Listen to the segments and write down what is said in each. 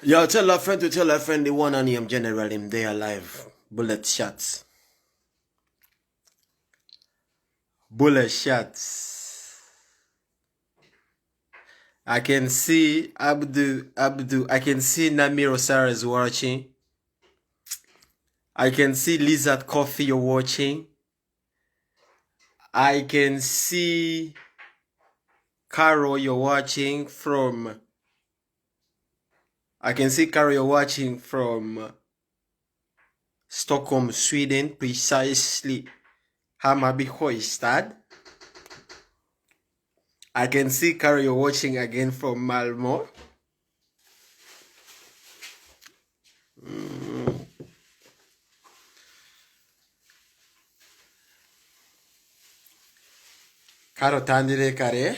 Yo, tell a friend to tell a friend the one on him general him they alive. Bullet shots. Bullet shots. I can see Abdu. I can see Namir Osara is watching. I can see Lizard Coffee you're watching. I can see Carol you're watching from. I can see Carol you're watching from Stockholm, Sweden, precisely Hammarby Hoistad. I can see Carol you're watching again from Malmo. Carol Tandire Kare.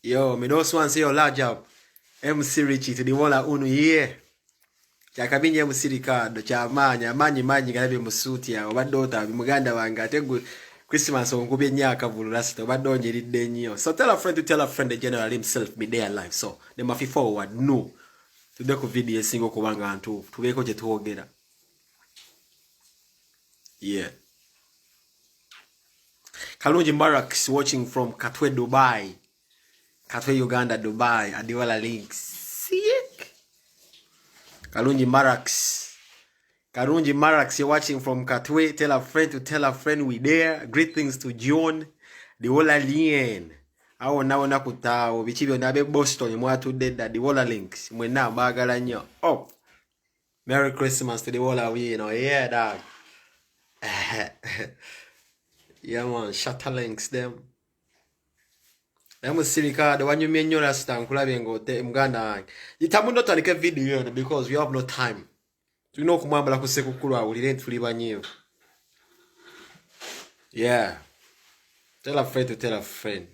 Yo, me don't want to say your large job. MC Richie to the one that unu here. Chakabinye MC Ricardo, chamanya, manyi garabi musuti ya, obadota, muganda wanga, tegu Christmas on kubye nyaka vulurasta, obadonye ridde nnyo. So tell a friend to tell a friend the general himself be there live. So, they must forward, no. Today ku video singo kubanga antu, tubeko je tuogera. Yeah. Kalunji Maraks watching from Katwe, Dubai. Katwe, Uganda, Dubai. Adiwala links. Sick. Kalunji Maraks. Karunji Maraks, you're watching from Katwe. Tell a friend to tell a friend we there. Great things to John. The whole alien. Awo nawo nakutawo. Bichibyo nabe Boston. Mwatu deda. The whole links. Mwena bagala nyo. Oh. Merry Christmas to the whole away, you know. Yeah, dog. Yeah, man. Shatter links, them. Them Sirika, the one you mean you're a stand, Kulabengo, Mganda. Itamundo tanike video because we have no time. You know, Kumabla Kusekukura, we didn't live you. Yeah. Tell a friend to tell a friend.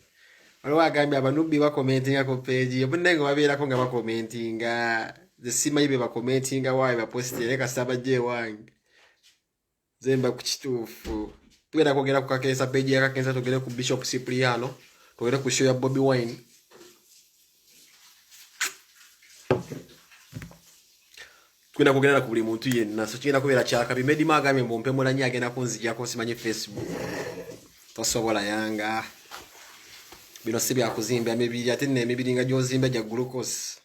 I know I got me a nubi commenting a page. But then I will come commenting. The Sima be commenting a while I posted like a Sabaje wang. Zemba Kuchitufu. Tu era kugera kukakesa page ya kakenza tugere ku Bishop Cipriano. Tugere ku show ya Bobby Wine. Kwenda kugenda ku buli muntu yenna so kigenda kubera kyaka bimedi magame mbompe mola nyage na kunzija ko simanye Facebook tosobola yanga bino sibi akuzimba emibiri ate ne emibiri nga gyozimba gya glucose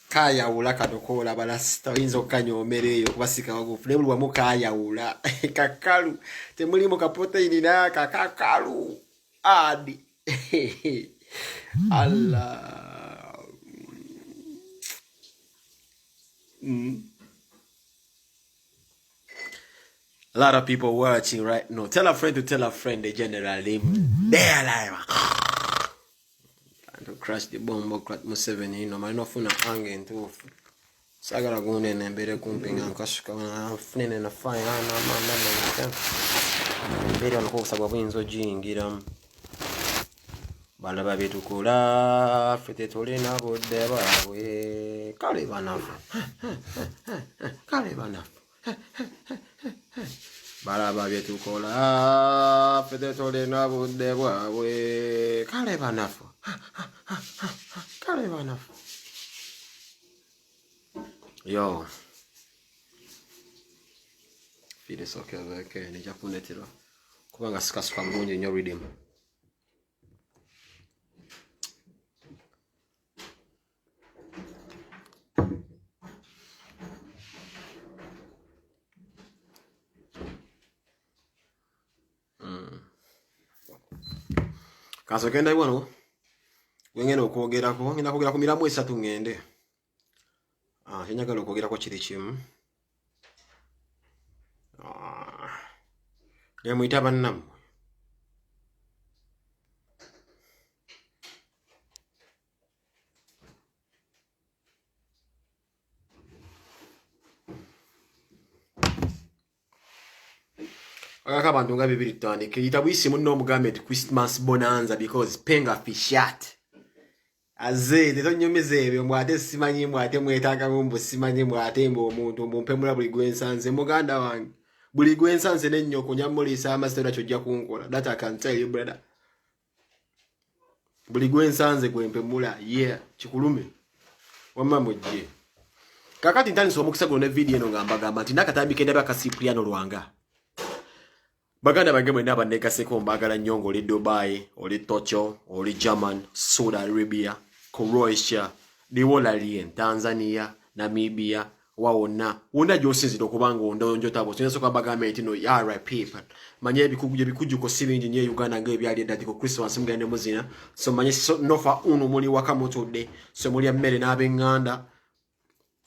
kaya ula kadokola balasta inzo kanyomereyo kubasika wagufu nebulwa mukaya ula kakalu temuli mu protein na kakakalu adi Allah. A lot of people watching right now. Tell a friend to tell a friend the general name. There alive. Trying to crash the bomb crack Museveni. No, my no funa hanging too. Sagara gune ne bere kumping an kashka na fnene na fire na man. Bere on ko sagwa winzo jingiram. Balaba betukula fete tolena bodde bawe kale banafu. Kale banafu. Balaba betukola fete tolena bodde bawe kale banafu. Kale banafu. Yo. Fide soke aveke ni japunetira. Kubanga sikasuka mbunye nyo redeem. Kaso kenda iwano wengene okwogerako ngenda kwogera ku miramu esatu ngende nnyagala okwogera ko kiri kimu nemuyita bannammwe akaka abantu nga bibiri tutandike yita buyisi munno omugambe nti Christmas bonanza because penga fishat aze tetonyomeze ebyo mwate simanyi mwate mwetaaga mumbu simanyi mwate mbo omuntu mumpe mula buli gwensanze muganda wange buli gwensanze n'ennyoko nyamulisa amasitera kyojja kunkola that I can tell you brother buli gwensanze gwempemula yeah chikulume wamambo je kakati ntani so mukisa gone video eno ngamba nti nakatambi kenda baka Cipriano Lwanga baganda bange mwe naba neka seko mbagala nyongo li Dubai oli Tokyo oli German Saudi Arabia Croatia diwola lien Tanzania Namibia waona wona josinzi dokubanga ondonjo tabo sinso kwa bagamenti no RIP manye bikujju ko siringi nye Uganda nge byali dati ko Christmas mgende muzina so manye so nofa unu muli wakamoto de so muli amere na abenganda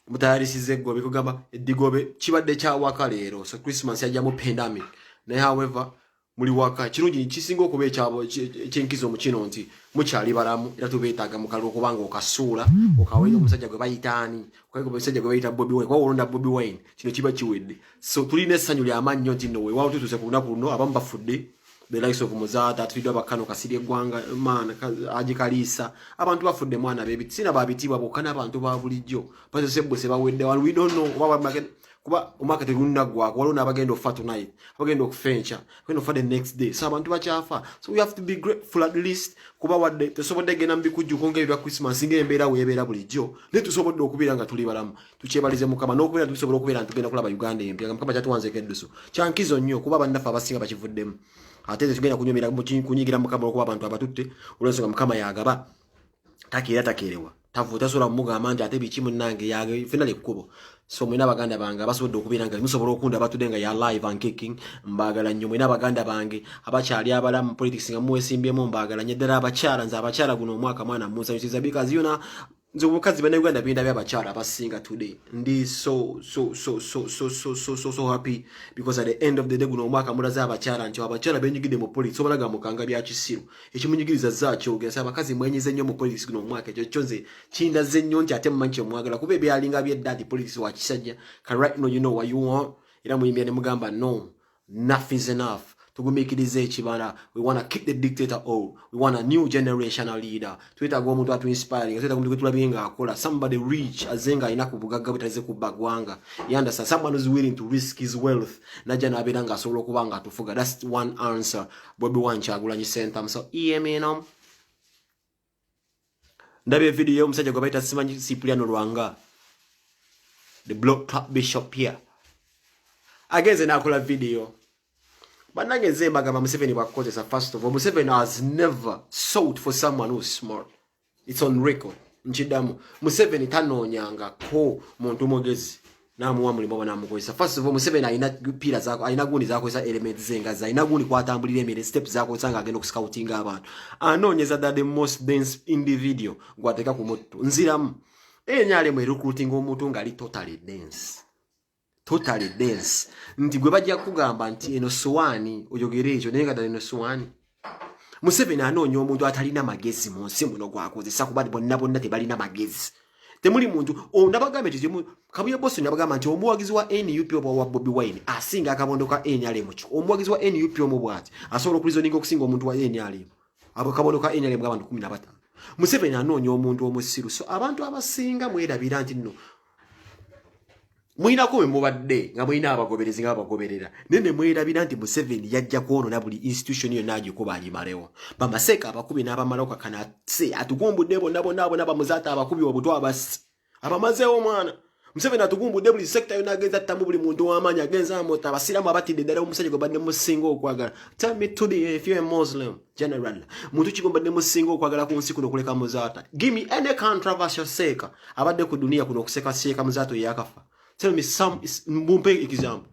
mutayarisize gwo bikugamba edigobe kibadde kya waka lero so Christmas yajja mu pandemic na however muli waka kirungi kisingo okuba ekyabo kyenkizo mu kino nti mukyali balamu era tubetaga mukalo okubanga okasuula okaweyo omusajja gwe bayitaani okayego omusajja gwe bayita Bobby Wine kwa olonda Bobby Wine kino kiba kiwedde so tulina essanyu lya amannyo nti no we wawo tutuse ku lunaku luno abamu bafudde the likes of Muzata tuvidwa bakano kasiri egwanga mana ajikalisa abantu bafudde mwana bebi sina babitibwa bokana abantu ba bulijjo pazo sebbo sebawedde one we don't know baba kuba umaka tegunda gwa walona abagendo fa tonight abagendo okufencha kweno for the next day so abantu bachafa so we have to be grateful at least kuba wadde tusobodde gena mbikujju konge bya Christmas ngembera webera bulijjo ne tusobodde okubira nga tuli balamu tuchebalize mukama n'okubira tusobodde okubira ntugenda kulaba Uganda empya mukama kyatuwanze kedduso kyankizo nnyo kuba bannafa abasinga bakivuddemu ate tugenda kunyomera kunyigira mukama okuba abantu abatutte olwensonga mukama yagaba takerewa tavuta sola mugamba nti ate bikimu nange yage finale kubo so mwina baganda bange abasobodde okubira nga musobola okunda batudenga ya live and kicking mbagala nnyo mwina baganda bange abakyali abalamu politics nga muwesimbyemu mbagala nnyo ddala abakyala nze abakyala guno omwaka mwana musanyusiza because you know nze obukazi bana Uganda binda byabakyala abasinga today ndi so happy because at the end of the day guno omwaka mulaza abakyala nti abakyala benjigide mu politics so balaga mukanga bya kisiru ekimunyigiriza zaakyo ogesa abakazi mwenyize nnyo mu politics guno omwaka ekyo kyonze kindaze nnyo nti ate mmanche mwagala kuba ebyalinga bye dadi politics wa kisajja ka right now you know what you want era muyimbya ne mugamba no enough is enough tugumikirize ekibala we want to keep the dictator old we want a new generational leader tweta go omuntu atu inspiring tweta go tulabinga akola somebody rich azenga inaku bugagga butaze kubagwanga yanda someone who's willing to risk his wealth najana abiranga asobola kubanga atufuga that's one answer Bobby Wine Kyagulanyi Center so EMN ndabe video musajja gwe bayita simanyi Cipriano Lwanga the block top bishop here ageze nakola video banange zembaga Museveni bakozesa first of all Museveni has never sought for someone who's smart it's on record nchidamu Museveni tanonyanga ko muntu mogezi namuwa mulimo bana mukozesa first of all Museveni aina pila zako aina gundi zako za elements zenga za aina gundi kwatambulira emere steps zako sanga agenda okuscoutinga abantu anonyeza that the most dense individual gwateka ku moto nziramu enyale mwe recruiting omuntu ngali totally dense nti gwe bajja kugamba nti eno suwani oyogere ekyo naye nga eno suwani Museveni anoonya omuntu atalina magezi mu nsi muno gwakozesa kuba bonna tebalina magezi temuli muntu ondabagambe ekyo Kabuye Boston yabagamba nti omuwagizi wa NUP wa Bobby Wine asinga akabondo ka NRM mu kiko omuwagizi wa NUP omubwati asobola okulizoninga okusinga omuntu wa NRM abo kabondo ka NRM abantu 15 Museveni anoonya omuntu omusiru so abantu abasinga mwerabira nti nno mwina ko mubadde nga mwina abagoberezi nga abagoberera nene mwerabira nti Museveni yajja kuonona buli institution yo naji ko bali malewa bamaseka abakubi n'abamaloka kana se atugumbudde bonna bamuzata abakubi obutwa abasi abamazeewo mwana Museveni atugumbudde buli sector yo nagenza tambu buli muntu wamanya agenza amota abasiramu abatidde ddala omusajja gwe badde musinga okwagala tell me today if you are Muslim general muntu kigombadde musinga okwagala ku nsi kuno kuleka muzata give me any controversial seka abadde ku dunia kuno okuseka seka muzato yakafa. Tell me some mumpe example.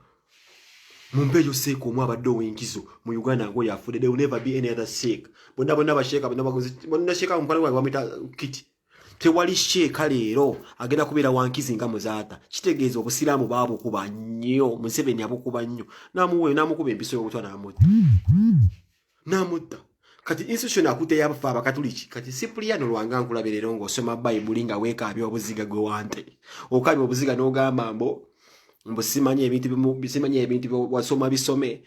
Mumpe yo seko mwa baddo wenkizo mu Uganda ngo yafude there will never be any other sake. Bonna basheka bonna sheka mpale wa bamita kiti. Tewali sheka lero agenda kubira wankizi nga muzata. Kitegeeza obusiramu baabo kuba nnyo Museveni abukuba nnyo. Namukuba empiso y'obutwa namuta. Namuta. Kati institution akute yabafa abakatuliki kati Cipriano Lwanga nkulaberero ng'osoma Bible nga weeka abyo obuziga gwe wante okabye obuziga n'ogamba mbo Mbusimanye ebintu wasoma bisome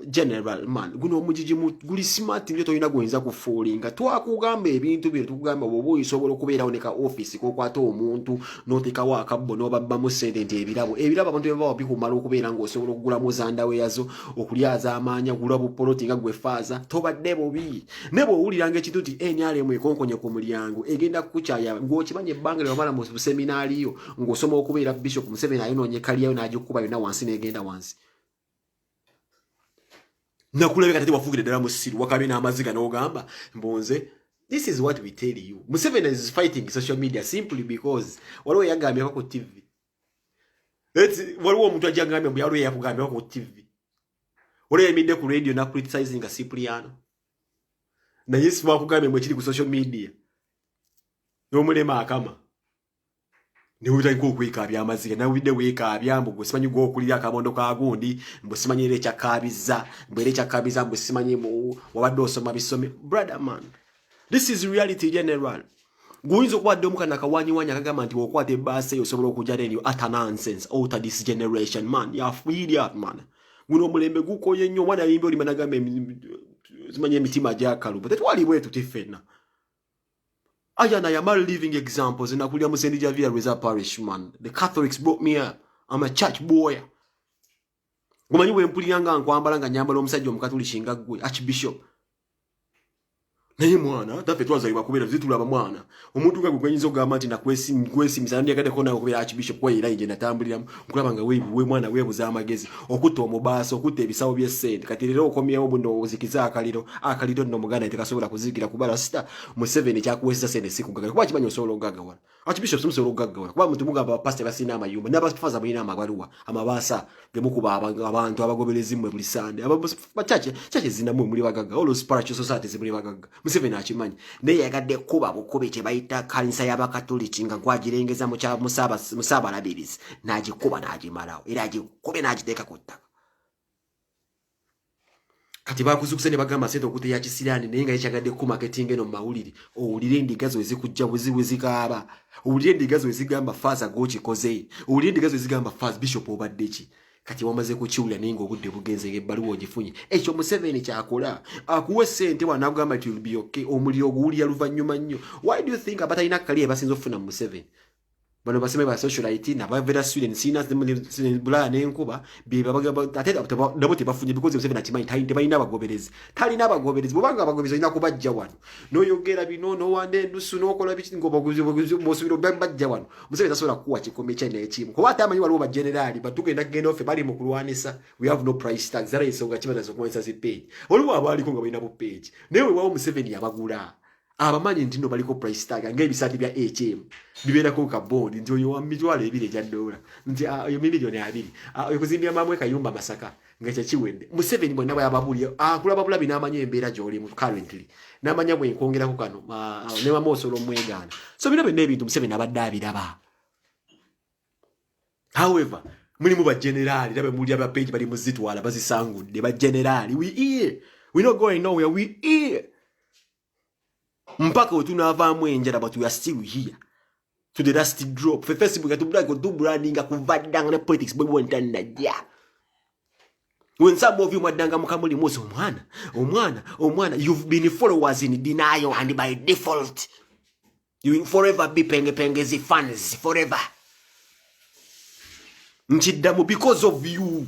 general man guno omujiji guli smart ndio toyina goyinza kufulinga twakugamba ebintu bye tukugamba bobo isobola okubeerawo ne ka office ko kwata omuntu noteka waka bono babba mu sente nti ebirabo abantu baba bikumala okubeera ngo osobola okugula mu zanda weyazo okulyaza amanya gula bu poloti nga gwe faza tobadde bobi nebo owuliranga ekintu ti NRM ekonkonye ku mulyango egenda kukukyaya ng'okimanye ebbanga lye wamala mu seminari yo ng'osoma okubeera Bishop Museveni ayinonye kaliyayo n'agikuba yonna wansi n'egenda wansi nakulabeka tati wafugire ddala mu ssiru wakabe n'amaziga n'ogamba mbonze. This is what we tell you. Museveni is fighting social media simply because waliwo yagambye ku TV. Waliwo omuntu ajagambye mbu yaliwo yakugambye ku TV. Waliwo yemidde ku radio na criticizing a Cipriano. Na Yesu wakugambye mwe kiri ku social media. N'omulema akama. Ni wita ko kwekabya amaziga na wide wekabya mbu simanyi go okulira akabondo ka gundi mbu simanyi ere kyakabiza mbere kyakabiza mbu simanyi wabadde osoma bisome. Brother man, this is reality general. Guinzo kwa domu kana kawanyi wanya kagamba nti okwate base yosobola okujja reni utter nonsense out this generation man. Ya idiot man. Guno mulembe gukoye nnyo mwana yimbe oli managambe simanyi emitima gyakalu. But twali bwe tutifena. I am all living examples in Akulia Musendi Javia Reserve Parish, man. The Catholics brought me up. I'm a church boy. Gumanyi we mpuli yanga nkwambalanga nyambala omusajja omukatulishinga gwe Archbishop. Naye mwana tafe twazalibwa kubeera zitulaba mwana omuntu nga gwenyinza ogamba nti nakwesimiza ndi akade kona okubeera Archbishop we era nje natambuliramu nkulaba nga we mwana weebuza amagezi okutta omubaasa okutta ebisawo by'essente kati leero okomyewo buno ozikiza akaliro nno muganda tekasobola kuzigira kubala sita Museveni kyakuweesa sente sikugagala kuba kimanyi osobola okugagawala Archbishop simusobola okugagawala kuba muntu mugamba abapasite basina amayumba n'abafaza balina amabaluwa amabaasa gemukuba abantu abagoberezi mmwe buli Sunday abachache zinamu muri bagaga all spiritual societies muri bagaga Museveni akimanyi naye yagadde kuba bukobe kye bayita kanisa y'abakatoliki nga gwagirengeza mu kya musabalabirizi n'agikuba n'agimalawo era agikube n'agiteeka ku ttaka kati bakuzukuse ne bagamba sente okuteya kisirani naye nga yakyagadde ku marketing eno mu mawulire owulire endigazo ezikujja buzikaaba owulire endigazo ezigamba faza gokikoze owulire endigazo ezigamba faza Bishop obadde ki kati wamaze kukiwula ningo obudde bugenze ng'ebbaluwa ogifunye ekyo Museveni kyakola akuwe sente wanagamba nti will be okay omuliro oguwulira luvannyuma nnyo. Why do you think abatalina kaliya basinza okufuna mu Museveni bano baseme ba socialite nabavera Sweden sina bulaya n'enkuba ate nabo tebafunye because Museveni akimanyi tebalina abagoberezi talina abagoberezi bwobanga abagoberezi olina kubajja wano n'oyogera bino n'owanda endusu n'okola biki ng'obosubira bajja wano Museveni tasobola kuwa kikombe kye n'ekimu kuba ate amanyi waliwo bajenerali batugenda kugenda ofe bali mu kulwanisa we have no price tags era ensonga kibataza okuwanisa zipeegi waliwo abaaliko nga balina bupeegi naye wewawo Museveni yabagula abamanyi nti nno baliko price tag ng'ebisaati bya HM bibeerako kabondi nti oyo wa mitwalo 2 egya dola nti oyo milioni 2 oyo kuzimbira mamwe kayumba Masaka nga kyekiwedde Museveni bonna bwayababulye akulaba bulabi n'amanya embeera gy'olimu currently n'amanya bwenkongerako kano ne mamosolo omwegaana so bino byonna ebintu Museveni abadde abiraba. However mulimu bajenerali rabe muli abapeegi bali muzitwala bazisangudde bajenerali we not going nowhere we here mpaka otunavaamu enjala but we are still here to the last drop for Facebook atubulaga odubrandinga kuvaddanga ne politics bwe wentannajja when some of you mwadanga mukamuli mose omwana you've been followers in denial and by default you will forever be pengezi fans forever nchiddamu because of you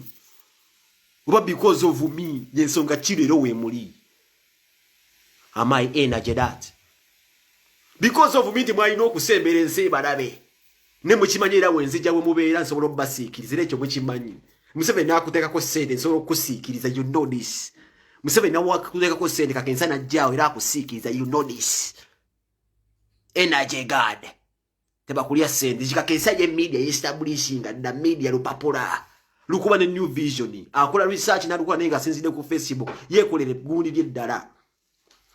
oba because of me yensonga kirero we muli am I energy that because of me timwalina okusembera ensi balabe ne mukimanyira wenzija bwe mubeera nsobola obbasiikiriza ekyo mukimanyi Museveni n'akuteekako sente nsobola okusiikiriza you know this Museveni n'akuteekako sente kakensa najjaawo era akusiikiriza you know this energy god tebakulya sente kikakensa ye media establishinga na media lupapula lukuba ne new vision akola research n'alukuba naye nga asinzidde ku Facebook yeekolere gundi ly'eddala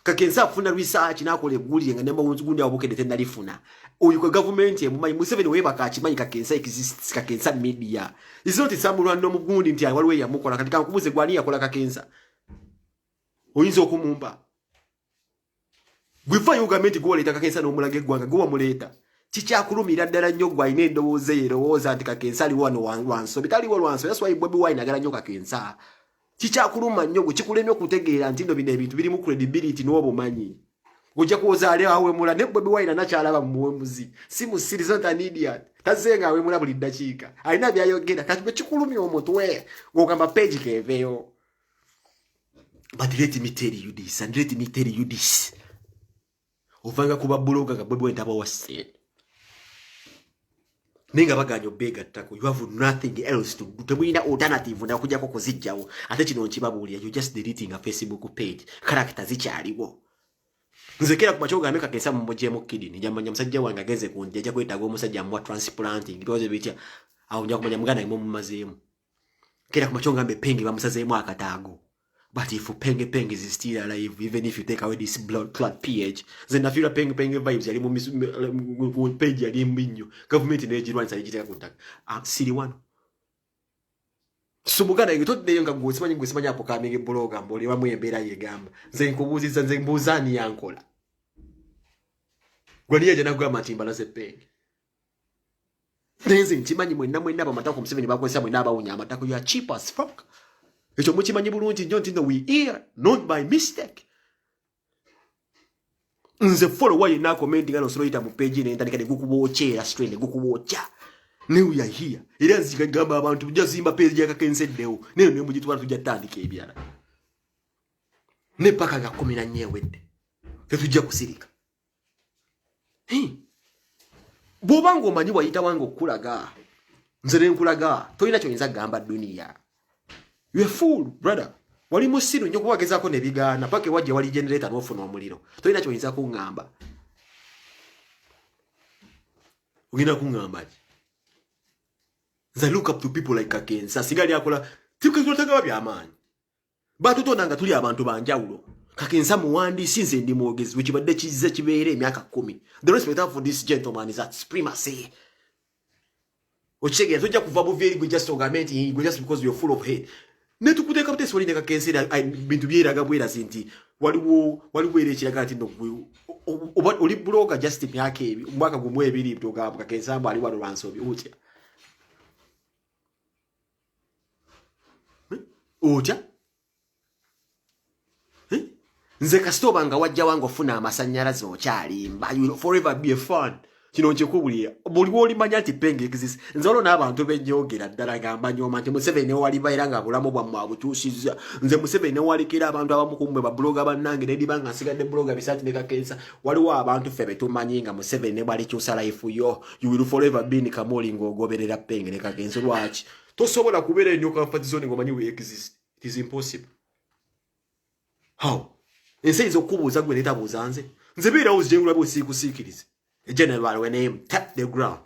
kakensa afuna research n'akola eggulire nga nemba gundi abukedde tennalifuna oyo kwa government emumanyi Museveni webaka akimanyi kakensa exists kakensa media is not samulwano mugundi nti waliwo yamukola kati kankubuze gwani yakola kakensa oyinza okumumba gwifa yo government gwoleta kakensa n'omulage gwanga gwa muleta Chichakulumira ddala nnyo gwa ine ndowooza yerowooza nti Kakensa ali wano wanso bitaliwo lwanso that's why Bobi Wine agala nnyo Kakensa chichakuluma nnyo gwe kikulemye okutegeera nti nno bino ebintu birimu credibility n'obumanyi ojja kuwozaale awemula ne Bobi Wine anakyalaba muwemuzi si musirizo nta idiot tazenga awemula buli ddakiika alina byayogera kati bwe kikulumya omutwe ng'ogamba page keveeyo. But let me tell you this and let me tell you this. Ovanga kuba bloga ga Bobi Wine aba wasene. Ninga baganyo bega tako. You have nothing else to do. Temwina alternative na kujja ko kuzijjawo. Ate kino nkibabuulira you just deleting a Facebook page. Character zikyaliwo. Nzekera ku machoga ameka Kakensa mu mujemo kidini. Nyamanya musajja wange ageze kunja ajja kwetaga omusajja mu transplanting. Because bitya awo nja kumanya mugana imo mu mazemu. Kera ku machoga ambe pengi bamusazemu akataago. But if Penge is still alive, even if you take away this blood clot pH, then I feel Penge vibes. Yali mu page yali mbinyo. Government in age runs ayijita contact. City one. So mugana yitode yonga ngosimanyi apo kamenge bloga mboli bamwe embera yegamba. Nze nkubuziza nze mbuzani yankola. Gwani yaje nagwa matimba na Penge. Nze nchimanyi mwenna bamatako Museveni bakwesa mwenna abawunya amatako you are cheap as fuck. Echo muchimanyi bulungi nnyo nti we here not by mistake. Nze follow why na comment ngalo soloita mu page ne ndandika ne gukubochera straight ne gukubocha. Ne we are here. Era nzikagamba abantu tujazimba page ya Kakensa deo. Ne ne mujitwala tujatandika ebyala. Ne paka ga 14 wedde. Tetujja kusirika. Bobango manyi wayita wango okulaga. Nze ne nkulaga. Toyina kyonyinza gamba dunia. You a fool, brother. Wali musiru nyo kuwagezako ne bigana pake wajja wali generator n'ofuna omuliro. Toyina kyonyinza kuŋŋamba. Ugina kuŋŋamba ki? Nze look up to people like Kakensa. Sigali akola tikuzotanga byamaanyi. Batutonanga tuli abantu banjawulo. Kakensa muwandiisi nze ndi mwogezi wekibadde kizze kibeere emyaka 10. The respect for this gentleman is at supremacy. Ochege tojja kuva buvyeri gwe just ogamenti gwe just because you're full of hate. Netu kuteka mutesi wali ne Kakensa bintu byeraga bwera zinti waliwo ere kiraga ati no oli bloga just myaka ebi mwaka gumwe ebiri bitoga Kakensa mbali walo lwansobi utya. Utya? Nze kasitoba nga wajja wangu ofuna amasanyalaze okyalimba you will forever be a fan. Kino nkyekubulira buli oli manya nti Penge exist nze olwo n'abantu benjogera ddala gamba nyoma nti Museveni wali bayira nga bulamu bwammwe abukyusizza nze Museveni walikira abantu abamu kumwe ba bloga bannange ne dibanga nsigadde bloga bisati ne Kakensa waliwo abantu ffe betumanyi nga Museveni bali kyusa life yo you will forever be in Kamoli ng'ogoberera Penge ne Kakensa lwaki tosobola kubeera ennyo comfort zone ng'omanyi we exist it is impossible. How? Ensi eyinza okukubuuza gwe netabuuza nze beerawo zijengula bwesiikusiikirize. General when him tap the ground.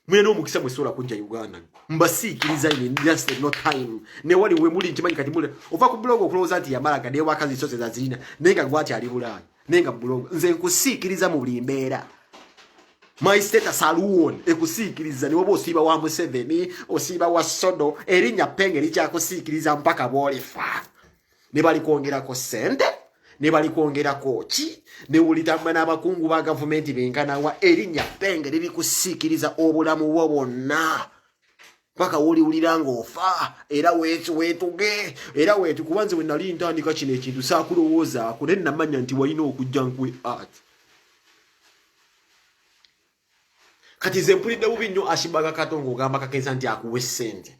Mwe no mukisa mwesola kujja Uganda. Mbasiikiriza in just no time. Ne wali we muli nkimanyi kati mule. Ova ku blog okuloza ati yamala kade wakazi zose za zina. Nenga gwati ali bulaya. Nenga blog. Nze nkusiikiriza mu buli mbeera. My status alone ekusiikiriza ni wobo osiba wa Museveni, osiba wa Sodo, erinya Penge licha kusiikiriza mpaka bolifa. Ne bali kuongerako sente. Ne bali kuongerako ki ne ulitamba n'abakungu ba government benkana wa erinya Penge liri kusiikiriza obulamu bwo bwonna paka woli uliranga ofa era wetuge era wetu kubanze we nali ntandika kino ekintu saakulowooza akune namanya nti walina okujja nkwe art kati ze mpulidde bubi nnyo Ashibaga Katongo ogamba Kakensa nti akuwe ssente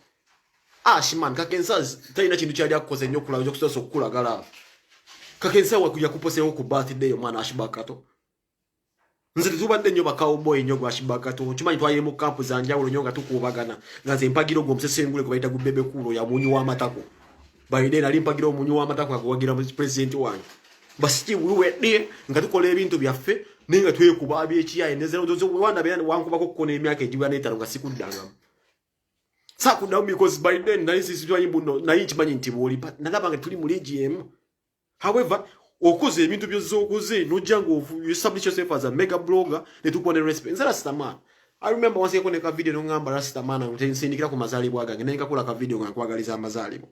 Ashman Kakensa talina kintu kyali akukoze nnyo okulaga okusobola okukulagala Kakensa wakuja kuposewo ku birthday omwana Ashibaga Kato. Nze tubadde nnyo ba cowboy nnyo gwa Ashibaga Kato. Kimanyi twayire mu camp za njawulo nnyo nga tukubagana. Nga nze mpagiro gwo musesengule kubayita ku bebe kulo ya munyu wa matako. Bayide nali mpagiro munyu wa matako akuwagira mu president wange. Basiki wiwe die nga tukola ebintu byaffe nenga twekuba abyekiyaye nezero zozo wanda bera wankubako kukona emyaka ejiwa netalo nga sikuddangamu. Sakuddamu because by then nali sisi twayimbuno nayi kimanyi nti boli nalaba nga tuli mu legend. However, okoze ebintu byozokoze nojango you establish yourself as a mega blogger ne tukone respect. Nzala Rastaman. I remember once I koneka video no ngamba Rastaman nsindikira ku mazalibwa gange nenga kula ka video nga kwagaliza amazalibwa.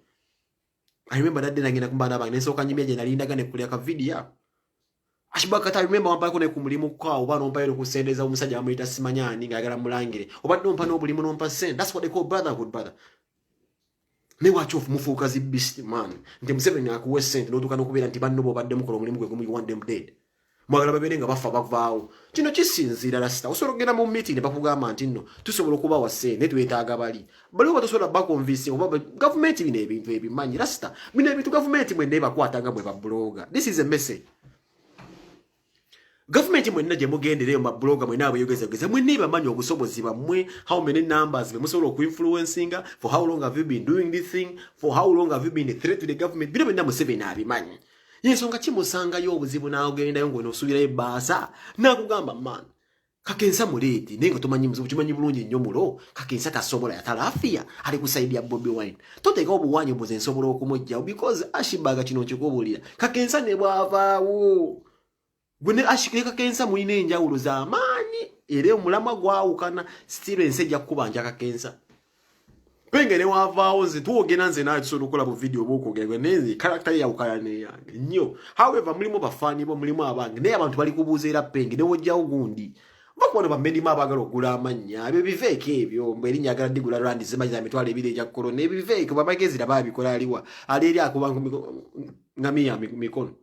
I remember that day nagenda kumbana bange nesoka nyimye je nalindaga ne kulya ka video. Ashibakata remember wampa ko ne ku mulimu kwa oba nompa yo kusendeza omusajja amuyita simanyani ngagala mulangire oba nompa no bulimu nompa send. That's what they call brotherhood, brother. Ne watch off mufukazi beast man nti Museveni akuwe sente no tukano kubera nti banno bobadde mukola omulimu gwe gumi one them dead. Mwagala babere nga bafa bavaawo. Kino kisinzira rasta. Osobola kugenda mu meeting ne bakugamba nti nno tusobola okuba wase ne twetaaga bali. Bali oba tosobola bakonvince oba government bine ebintu ebimanyi rasta. Bine ebintu government mwe ne bakwatanga mwe ba blogger. This is a message. Government mwe nnaje mugendere mu blogger mwe nabo yogeza mwe ne bamanyi obusobozi bamwe, how many numbers be musobola ku influencinga, for how long have you been doing this thing, for how long have you been a threat to the government. Bino bina Museveni abimanyi. Yensonga kimusanga yo obuzibu nawo genda yo ngono osubira ebbaasa nakugamba man Kakensa muleti nenga tomanyi muzibu kimanyi bulungi nnyo mulo Kakensa tasobola yatalafia ali kusaidia Bobi Wine toteka obuwanyi mbuze nsobola okumujja because ashibaga kino kikobulira Kakensa ne bwavaawo gwene ashikire Kakensa mulina enjawulo z'amaanyi era omulamwa gwawukana still ensejja kubanja Kakensa Pengene wavaawo nze tuwogera nze naye tusobola okukola mu video bw'okwogera nenze character ya ukayane yange nnyo. However mulimu bafaani bo mulimu abange naye abantu bali kubuuzeera penge ne wojjawo gundi bakubona bamedimu abagala okugula amannya ebyo biveeko ebyo mbu erinnya agala digula rwandi zimanyi za mitwalo ebiri egya korona ebiveeko bamagezira baabikola aliwa ali eri akuba ngamiya mikono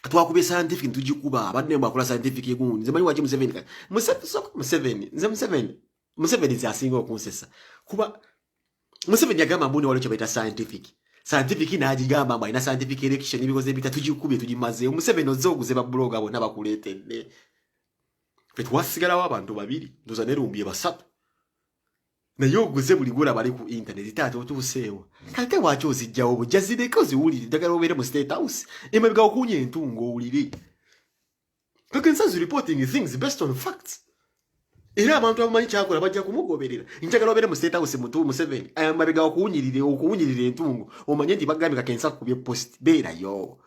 Twakubye scientific ntujikuba abadde mbakola scientific egundi nze manyi wachi Museveni Museveni zasinga okunsesa kuba Museveni yagamba mbuni wale kyobaita scientific najigamba mba ina scientific election because ebita tujikubye tujimaze Museveni ozoguze ba blog abo nabakuletedde fetu wasigalawo abantu babiri ndoza nerumbye basatu na yoguze buli gula bali ku internet tato tusewa kate wacho zijjawo bujazideko ziwulire dagala obere mu state house emabega okunye entungo ulire Kakensa reporting things based on facts era abantu abamanyi kyakola bajja kumugoberera njagala obere mu state house mutu Museveni emabega okunyirire entungo omanye ndi bagambi Kakensa kubye post bera yo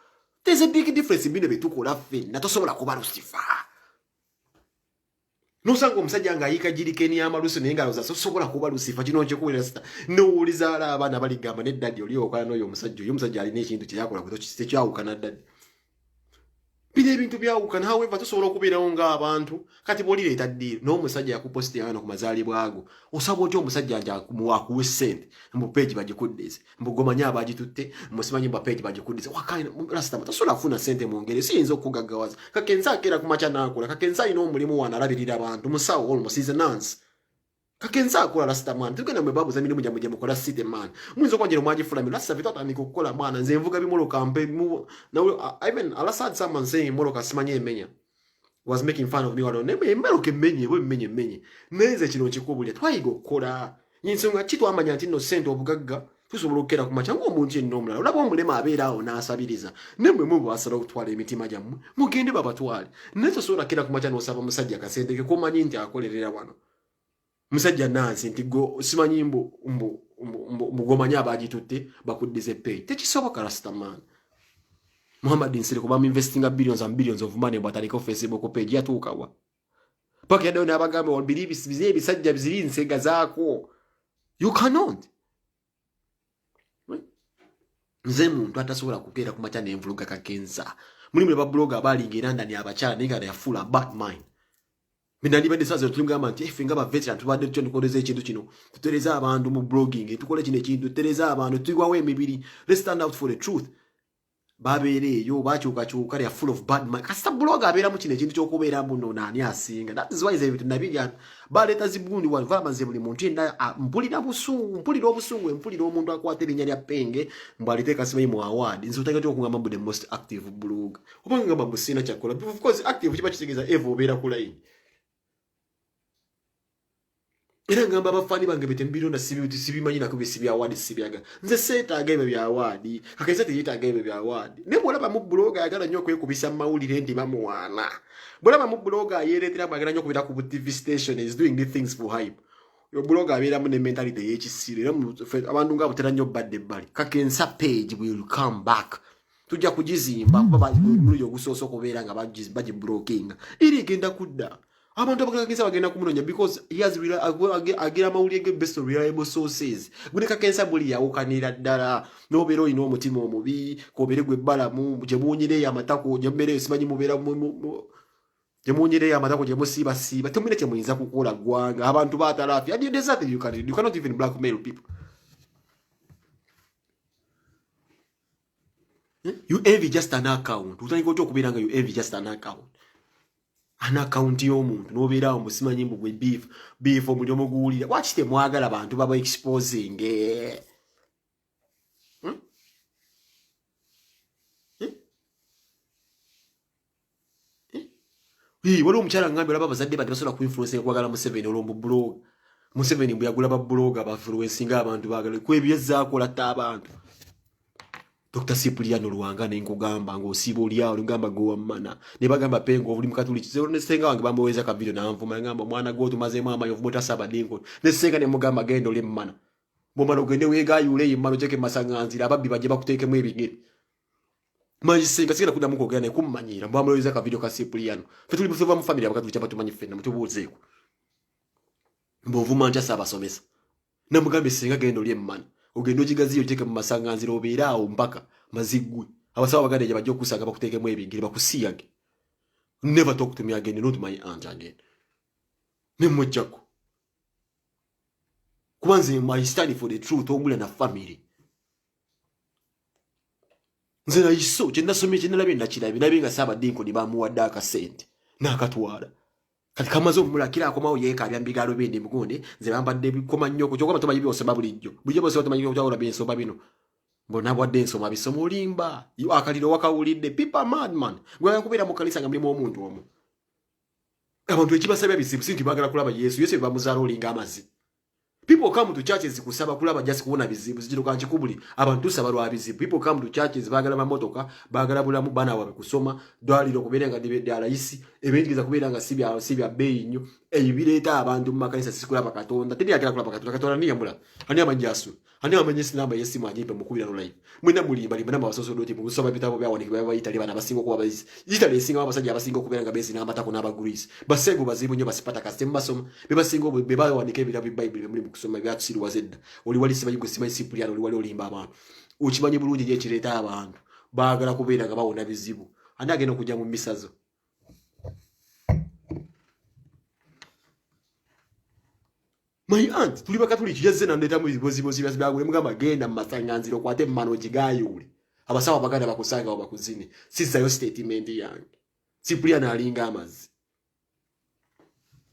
there's a big difference in bino betukola ffe na tosobola kuba Lucifer No sango omusajja nga ayika jirikeni amaluso n'engalo za sosobola kuba Lucifer kino kyekuwera sita n'owulizaala abaana baligamba ne daddy oli okola n'oyo omusajja alina ekintu kye yakola tekyawukana daddy bino ebintu byawukana however tosobola okubeerawo ng'abantu kati bw'olireeta ddiiro n'omusajja yakuposti yaana ku mazaalibwa ago osaba otya omusajja nti akuwe ssente mbu peegi bagikuddeze mbu gomanya abagitutte musimanyi mbu peegi bagikuddeze rasitama tosobola kufuna ssente mu ngeri siyinza okugaggawaza Kakensa akeera ku makya n'akola Kakensa alina omulimu wano alabirira abantu musawo almost is a nurse Kakensa akola rasitaman tugenda mwe babuza mirimu gyamwe mukola site man muyinza okwanjira omwagifulamira rasita vitatandika okukola mwana nze nvuga bimoloka mpe even Al-Assad someone saying moloka simanyi emenya was making fun of me wano nemmeroka emmenye bwe emmenye nenze kino nkikubulya twayiga okukola yinsonga ki twamanya nti nno ssente obugagga tusobola okukera ku makya ng'omuntu yenna omulala olaba omulema abeera awo n'asabiriza nemmwe mwe bwasala okutwala emitima gyammwe mugende babatwale naye tosobola kera ku makya n'osaba musajja kasente ke komanyi nti akolerera wano Musajja nansi nti go simanyi mbu gomanya abagitutte bakuddize pay tekisoboka rastaman Muhammad Nsire kuba investing billions and billions of money bataliko Facebook page yatuukawa paka yadde n'abagamba will believe biziye ebisajja biziri nsega zaako you cannot nze muntu atasobola kukeera ku makya n'envuluga Kakensa mulimu ba blogger abalinga London abakyala naye nga they are full of bad mind Minandi bade sazo tulingamba nti finga ba veteran tubadde tyo nikoleza ekintu kino tutereza abantu mu blogging tukole kino ekintu tutereza abantu tuigwawo emibiri let's stand out for the truth babere yo bachuka they are full of bad mind kasta blogger abera mu kino ekintu kyokubeera muno nani asinga that is why they nabigana baleta zibundi wa vamanze buli muntu enda mpulira mpulira omuntu akwate erinnya lya penge mbalite kasimayi mu award nzo tagati okungamba mbu the most active blogger obanga ngamba busina kyakola of course active kiba kitegeza evo obera ku line Era ngamba abafani bange betembiro na sibimanyi na kubi sibi award sibyaga nze seetaaga ebyo bya award Kakensa teyetaaga ebyo bya award ne bwolaba mu blogger ayagala nnyo okwekubisa mawulire ndi bamuwaana bwolaba mu blogger ayeretera ayagala nnyo okubira ku TV station is doing the things for hype yo blogger abeera mu ne mentality y'ekisiro era abantu nga butera nnyo badde bali Kakensa page will come back tujja kugizimba kuba mulyo ogusoosa okubeera nga bagi blocking iri genda kudda abantu abakakensa bagenda kumunonya because he has agira amawulire based on reliable sources. Gune kakensa buli yawukanira ddala n'obeera olina omutima omubi kobeere gwe bbalamu gye muwunyireyo amatako gye mubeereyo simanyi mubeera gye muwunyireyo amatako gye musiibasiiba temulina kye muyinza kukola ggwanga abantu baatalaafya and there's nothing you can do. You cannot even blackmail people. You envy just an account. Utandika otya okubeera nga you envy just an account. An account y'omuntu n'obeerawo musimanyi mbu gwe beef omuli omuguwulira lwaki temwagala abantu baba exposing waliwo omukyala ngambi olaba abazadde bati basobola kuinfluence okwagala Museveni olwombu blog Museveni bwe yagula bablog abafluencinga abantu baagala kwebyezaakola tta abantu. Dr. Cipriano Luwanga nenkugamba ng'osiiba olyawo ngamba gwowammana ne bagamba pengo obuli mukatuliki zero ne senga wange bamweweza ka video nanvuma ngamba mwana gwo tumazeemu amaanyi ovumota saba dingo ne senga ne mugamba genda ole mmana bomala ogende weegaayule yimmano kyeke masaŋŋanzira ababbi bajje bakuteekemu ebigere manyi senga sigenda kuddamu kwogera naye kummanyira mbwamuloweza ka video ka Cipriano fe tuli buva mu family abakatuliki abatumanyi ffenna mutubuuzeeko mbovuma ntya saabasomesa namugambe senga genda ole mmana ogendo jigaziyo teke mu masanganzira obeeraawo mpaka mazigwe abasawo baganda gye bajja okusanga bakuteekemu ebingiri bakusiyage. Never talk to me again, not my aunt again. Nemojjako kubanze my study for the truth omula na family nze nayiso kye nasomye kye nalabye nakirabye nalabye nga Ssaabadinko ne bamuwadde akasente n'akatwala kati kamaze omulakira akomawo yeekaabya mbigalo bindi mugonde nze bambadde bikoma nnyoko kyokoma tomanyi byosoma bulijjo bose tomanyi byawula byensoma bino mbona bwadde ensoma bisoma olimba akaliro wakawulidde pipa madman gwe yakubeera mu kanisa nga mulimu omuntu omu abantu ekibasabya bizibu si nti baagala kulaba Yesu bamuzaala olinga amazi. People come to churches kusaba kulaba just kuona bizibu zikiruka nkikubuli abantu tusaba lwa bizibu. People come to churches baagala mamotoka baagala bulamu bana wabe kusoma dwaliro kubeera nga ddala isi ebingiza kubeera nga sibya beeyi nnyo ebireeta abantu mu makanisa sikulaba Katonda teri agala kulaba Katonda niyambula ani amanjasu ani amanyesi namba yesimu ajipe mukubira no live mwina mulimba limba namba basoso doti mu kusoma bitabo byawanikibwa bayitali bana basingo kuba bayizi yitali esinga abasajja abasingo kubeera nga bezi namba tako n'abagreece basego bazibu nnyo basipata kastem basoma bebasingo bebawanika ebirabo Bible muri kusoma byatusiru wazedda oli wali simanyi gusimanyi Cipriano oli wali olimba abantu ukimanyi bulungi gye kireeta abantu baagala kubeera nga bawona bizibu ani agenda okujja mu misazo. My aunt tuli bakatuliki yazze nandeta mu bibozibozi byagule mugamba genda mu masanganziro kwate mmano gigayule abasawa baganda bakusanga obakuzine sizayo statement yange Cipriano alinga amazi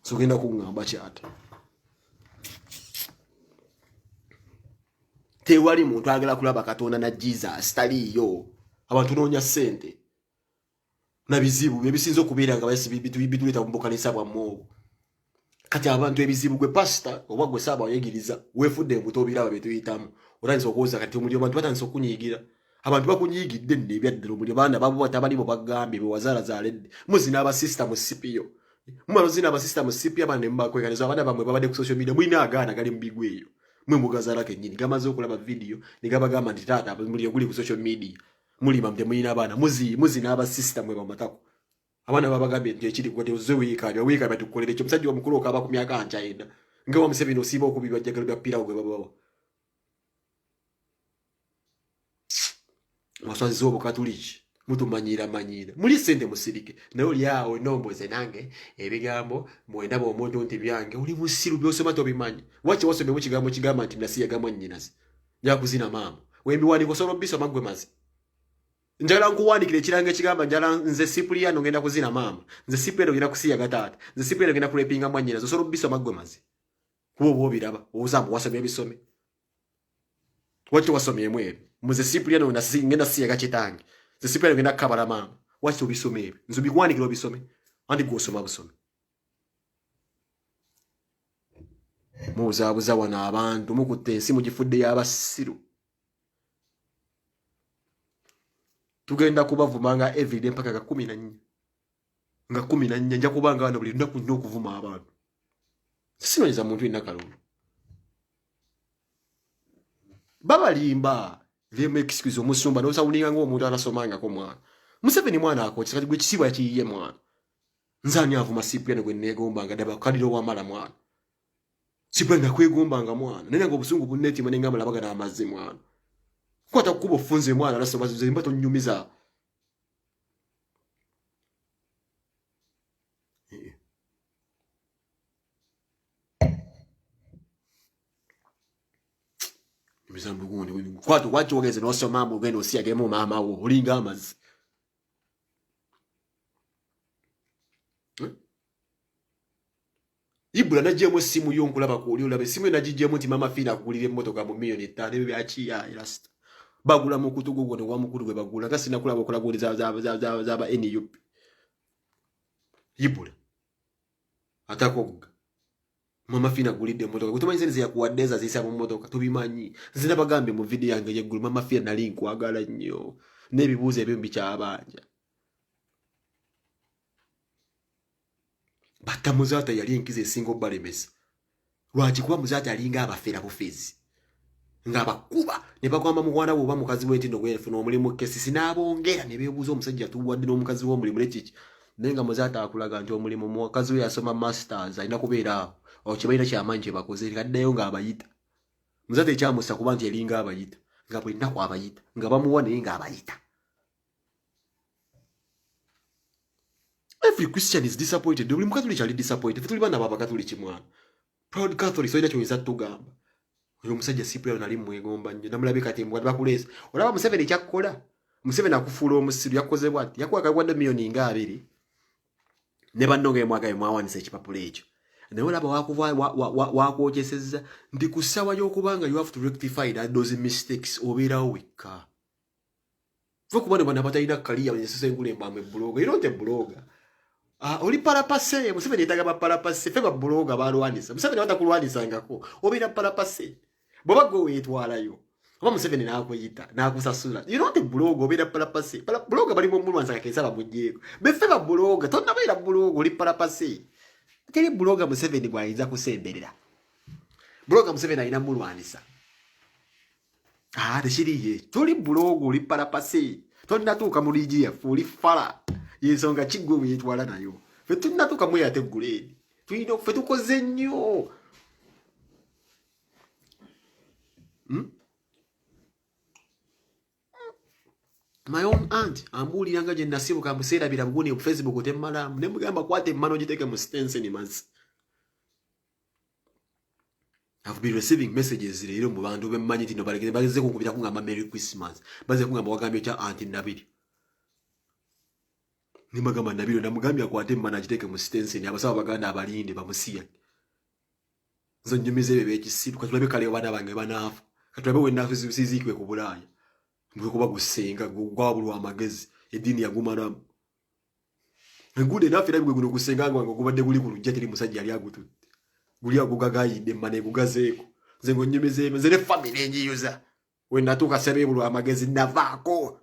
so genda kungamba kyata tewali muntu agala kulaba Katonda na Jesus taliyo abantu noonya ssente na bizibu ebisinzo kubeera nga bayisi bituleta mu bukanisa bwa mwobo kati abantu ebizibu gwe pastor oba gwe saaba oyegiriza weefudde embuto biraba betuyitamu otandisa okwoza kati omuli abantu batandisa okunyiigira abantu bakunyigidde nne ebyaddala omuli baana babo batabalibo bagambye bewazaala zaaledde muzina abasista mu CPO mumazina abasista mu CPO abana ne mbakwekaniza abaana bamwe babadde ku social media mwina agaana gali mu bigwe eyo mwe mugazala kennyini gamaze okulaba video ne gabagamba nti taata muli oguli ku social media mulima mte mwina abaana muzina abasista mwe bamatako abana babagambye nti ekiri kwate oze wiikaabya tukukolere ekyo musajja omukulu okaba ku myaka nkyayenda nga wa Museveni osiiba okubirwa jjagalo bya pirawo gwe babawa maswazi z'obukatuliki mutumanyira muli sente musirike naye oli awo enomboze nange ebigambo mwendaba omuntu nti byange oli musiru byosoma tobimanyi waki wasomye mu kigambo kigamba nti nasi yagamwa nnyinazi njakuzina maama wembiwandiika osobola obisoma gwe mazi njagala nkuwandikira ekiranga ekigamba njala nze Cipriano ngenda kuzina maama nze Cipriano ngenda kusiyaga taata nze Cipriano ngenda kulepinga mwannyinazi osobola obisoma gwe mazi kuba oba obiraba obuzambu wasomye ebisome waki wasomyemu ebyo muze Cipriano ngenda siyaga kitange nze Cipriano ngenda kukabala maama waki obisome ebyo nze obikuwandikira obisome andi gwosoma busome mubuzaabuza wano abantu mukutte ensi mugifudde y'abasiru tugenda kubavuma nga everyday mpaka ga 14 nga 14 nja kubanga wano buli lunaku nnyo okuvuma abantu sinonyeza muntu ina kalulu babalimba them excuse omusumba no sawulinga ngo omuntu anasomanga ko mwana Museveni mwana ako kikati gwe kisibwa yakiyiye mwana nzani avuma Cyprian gwe negombanga daba kadiro wamala mwana Cyprian nakwegombanga mwana nene ngo busungu buneti mane ngamba labaga na amazi mwana kwata kubo funze mwana laso bazuze mbato nyumiza Mizambu gundi kwatu watu wageze no soma mu gendo siage mu mama wo ulinga amazi Ibula na jemo simu yonkula bakuli olabe simu na jijemo ti mama fina kulire motoka mu million 5 bebe achiya last bagula mu kutugo gwo wa mukuru gwe bagula kasi nakula bakola goli za ba NUP Ibula atakoga mama fina kulide motoka kutuma izenze ya kuwadeza zisa mu motoka tubimanyi zina bagambe mu video yange ye gulu mama fina na link wagala nnyo nebibuze ebimbi kya abanja Bata muzata yali enkize single balemesa. Lwaji kuba muzata alinga abafera bufezi. Nga bakuba ne bagwamba mugwana wo bamukazi we ntino gwefu no mulimu kesisi nabongera ne bebuzo omusajja tuwadde no mukazi wo mulimu lekiki. Nenga muzata akulaga nti omulimu mukazi we yasoma masters alina kubeera okibaira kya manje bakoze kaddayo nga abayita. Muzata ekyamusa kuba nti yalinga abayita. Nga bwe nako abayita. Nga bamuwane nga abayita. Every Christian is disappointed. Buli Catholic ali disappointed. Tuli bana baba Catholic mwana. Proud Catholic so ina choiza tugamba. Uyo musajja Cyprian ali mwegomba nje. Namulabe kati mbwa bakulesa. Olaba Museveni kyakola. Museveni akufula omusiru yakoze bwati. Yakwaka gwanda milioni nga 2. Ne banonge mwagaye mwawanise ekipapula ekyo. Ne olaba wakwokeseza ndi kusawa y'okubanga you have to rectify those mistakes obera wika. Vokubane bana batayina kaliya yesusse ngule mbamwe bloga. Ironte bloga. Oli parapase Museveni yetaga ba parapase feba bloga balwanisa Museveni watakulwanisa ngako obira parapase boba go wetwalayo oba Museveni nakweyita nakusasula you know the bloga obira parapase bloga bali mu mulwanza kakesala mujjeko be feba bloga tonna baira bloga oli parapase teri bloga Museveni bwayinza kusemberera bloga Museveni ayina mulwanisa teshiriye toli bloga oli parapase tonna tuka mu ligiya fuli fala yensonga kigwe yetwala nayo fe tunatuka mwe yateguleni tuino fe tukoze nnyo My own aunt ambuliranga je nasibuka musera birabuguni ku Facebook temala ne mugamba kwate mano giteke mu stance ni mazi I've been receiving messages rero mu bantu bemmanyi tino bageze kukubira kungamba Merry Christmas baze kungamba wagambye cha aunt Nabiri ni magamba Nabiro na mugambi akwate mmana giteke mu stance ni abasaba baganda abalinde bamusiya zo nyumize bebe ekisiru katulabe kale bana bange banafa katulabe we nafu sizikwe ku Bulaya mbwe kuba gusenga gwabulwa amagezi edini yagumana ngude nafi rabwe guno gusenga ngo kubadde guli ku lujja teri musajja ali agututte guli agugagayide mmane gugazeko nze ngo nyumize nze ne family enjiyuza we natuka sebebulwa amagezi navako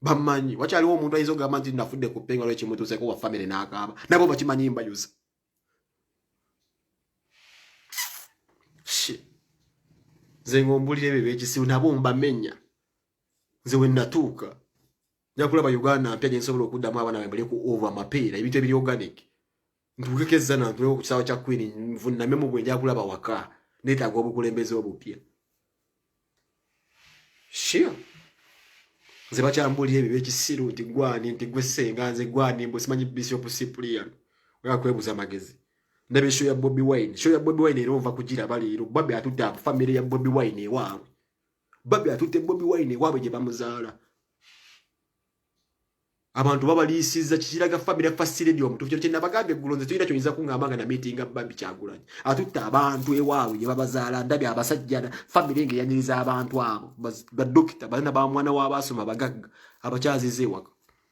bamanyi wachali wo muntu ayizo gamba nti nafudde ku penga lwe kimutuse ko wa family nakaba nabo bakimanyi mbayuza shit zengo mbulire bebe ekisi nabo mbamenya nze we natuka njakula ba Uganda mpya nsobola okuddamu abana bembele ku over mapera ebintu ebiri organic ndukekeza na ntwe ku kisawa kya Queen nvunna memo bwe njakula ba waka netago obukulembeze obupya shit Zeba chambuli bebe kisiru nti gwani nti gwesenga nze gwani mbo simanyi Bishop Cyprian wakwebuza magezi ndabe show ya Bobby Wine erova kugira bali ro Bobby atuta family ya Bobby Wine ewawe Bobby atute Bobby Wine ewawe je bamuzala abantu babalisiza kikiraga family ya Fast Radio omuntu kyo kyenda bagambe gulonze tuyira kyoyinza kungambanga na meeting Bobby kyagulanye atutta abantu ewawe je babazala ndabe abasajjana family nge yanyiriza abantu abo ba doctor bana ba mwana wabasoma bagagga abakyazize waka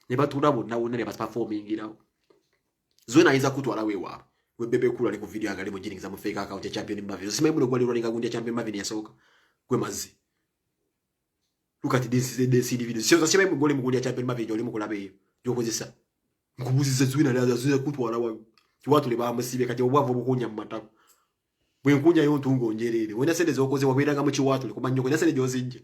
ne batulabo nawo ne performing irawo zona iza kutwala wewa we bebe kula ali ku video yanga limo jiningiza mu fake account ya Champion Marvin sima ibuno gwali running gundi ya Champion Marvin yasoka kwe mazi look at this video sio sima ibuno goli mu gundi ya Champion Marvin joli mu kulabe yokozesa nkubuziza zwina laza zuya kutwala wa watu le ba musibe kati obwavu bukunya mu matako bwe nkunya yo ntungo njerere wena sende zokoze wabiranga mu chiwatu le kumanyo wena sende jozije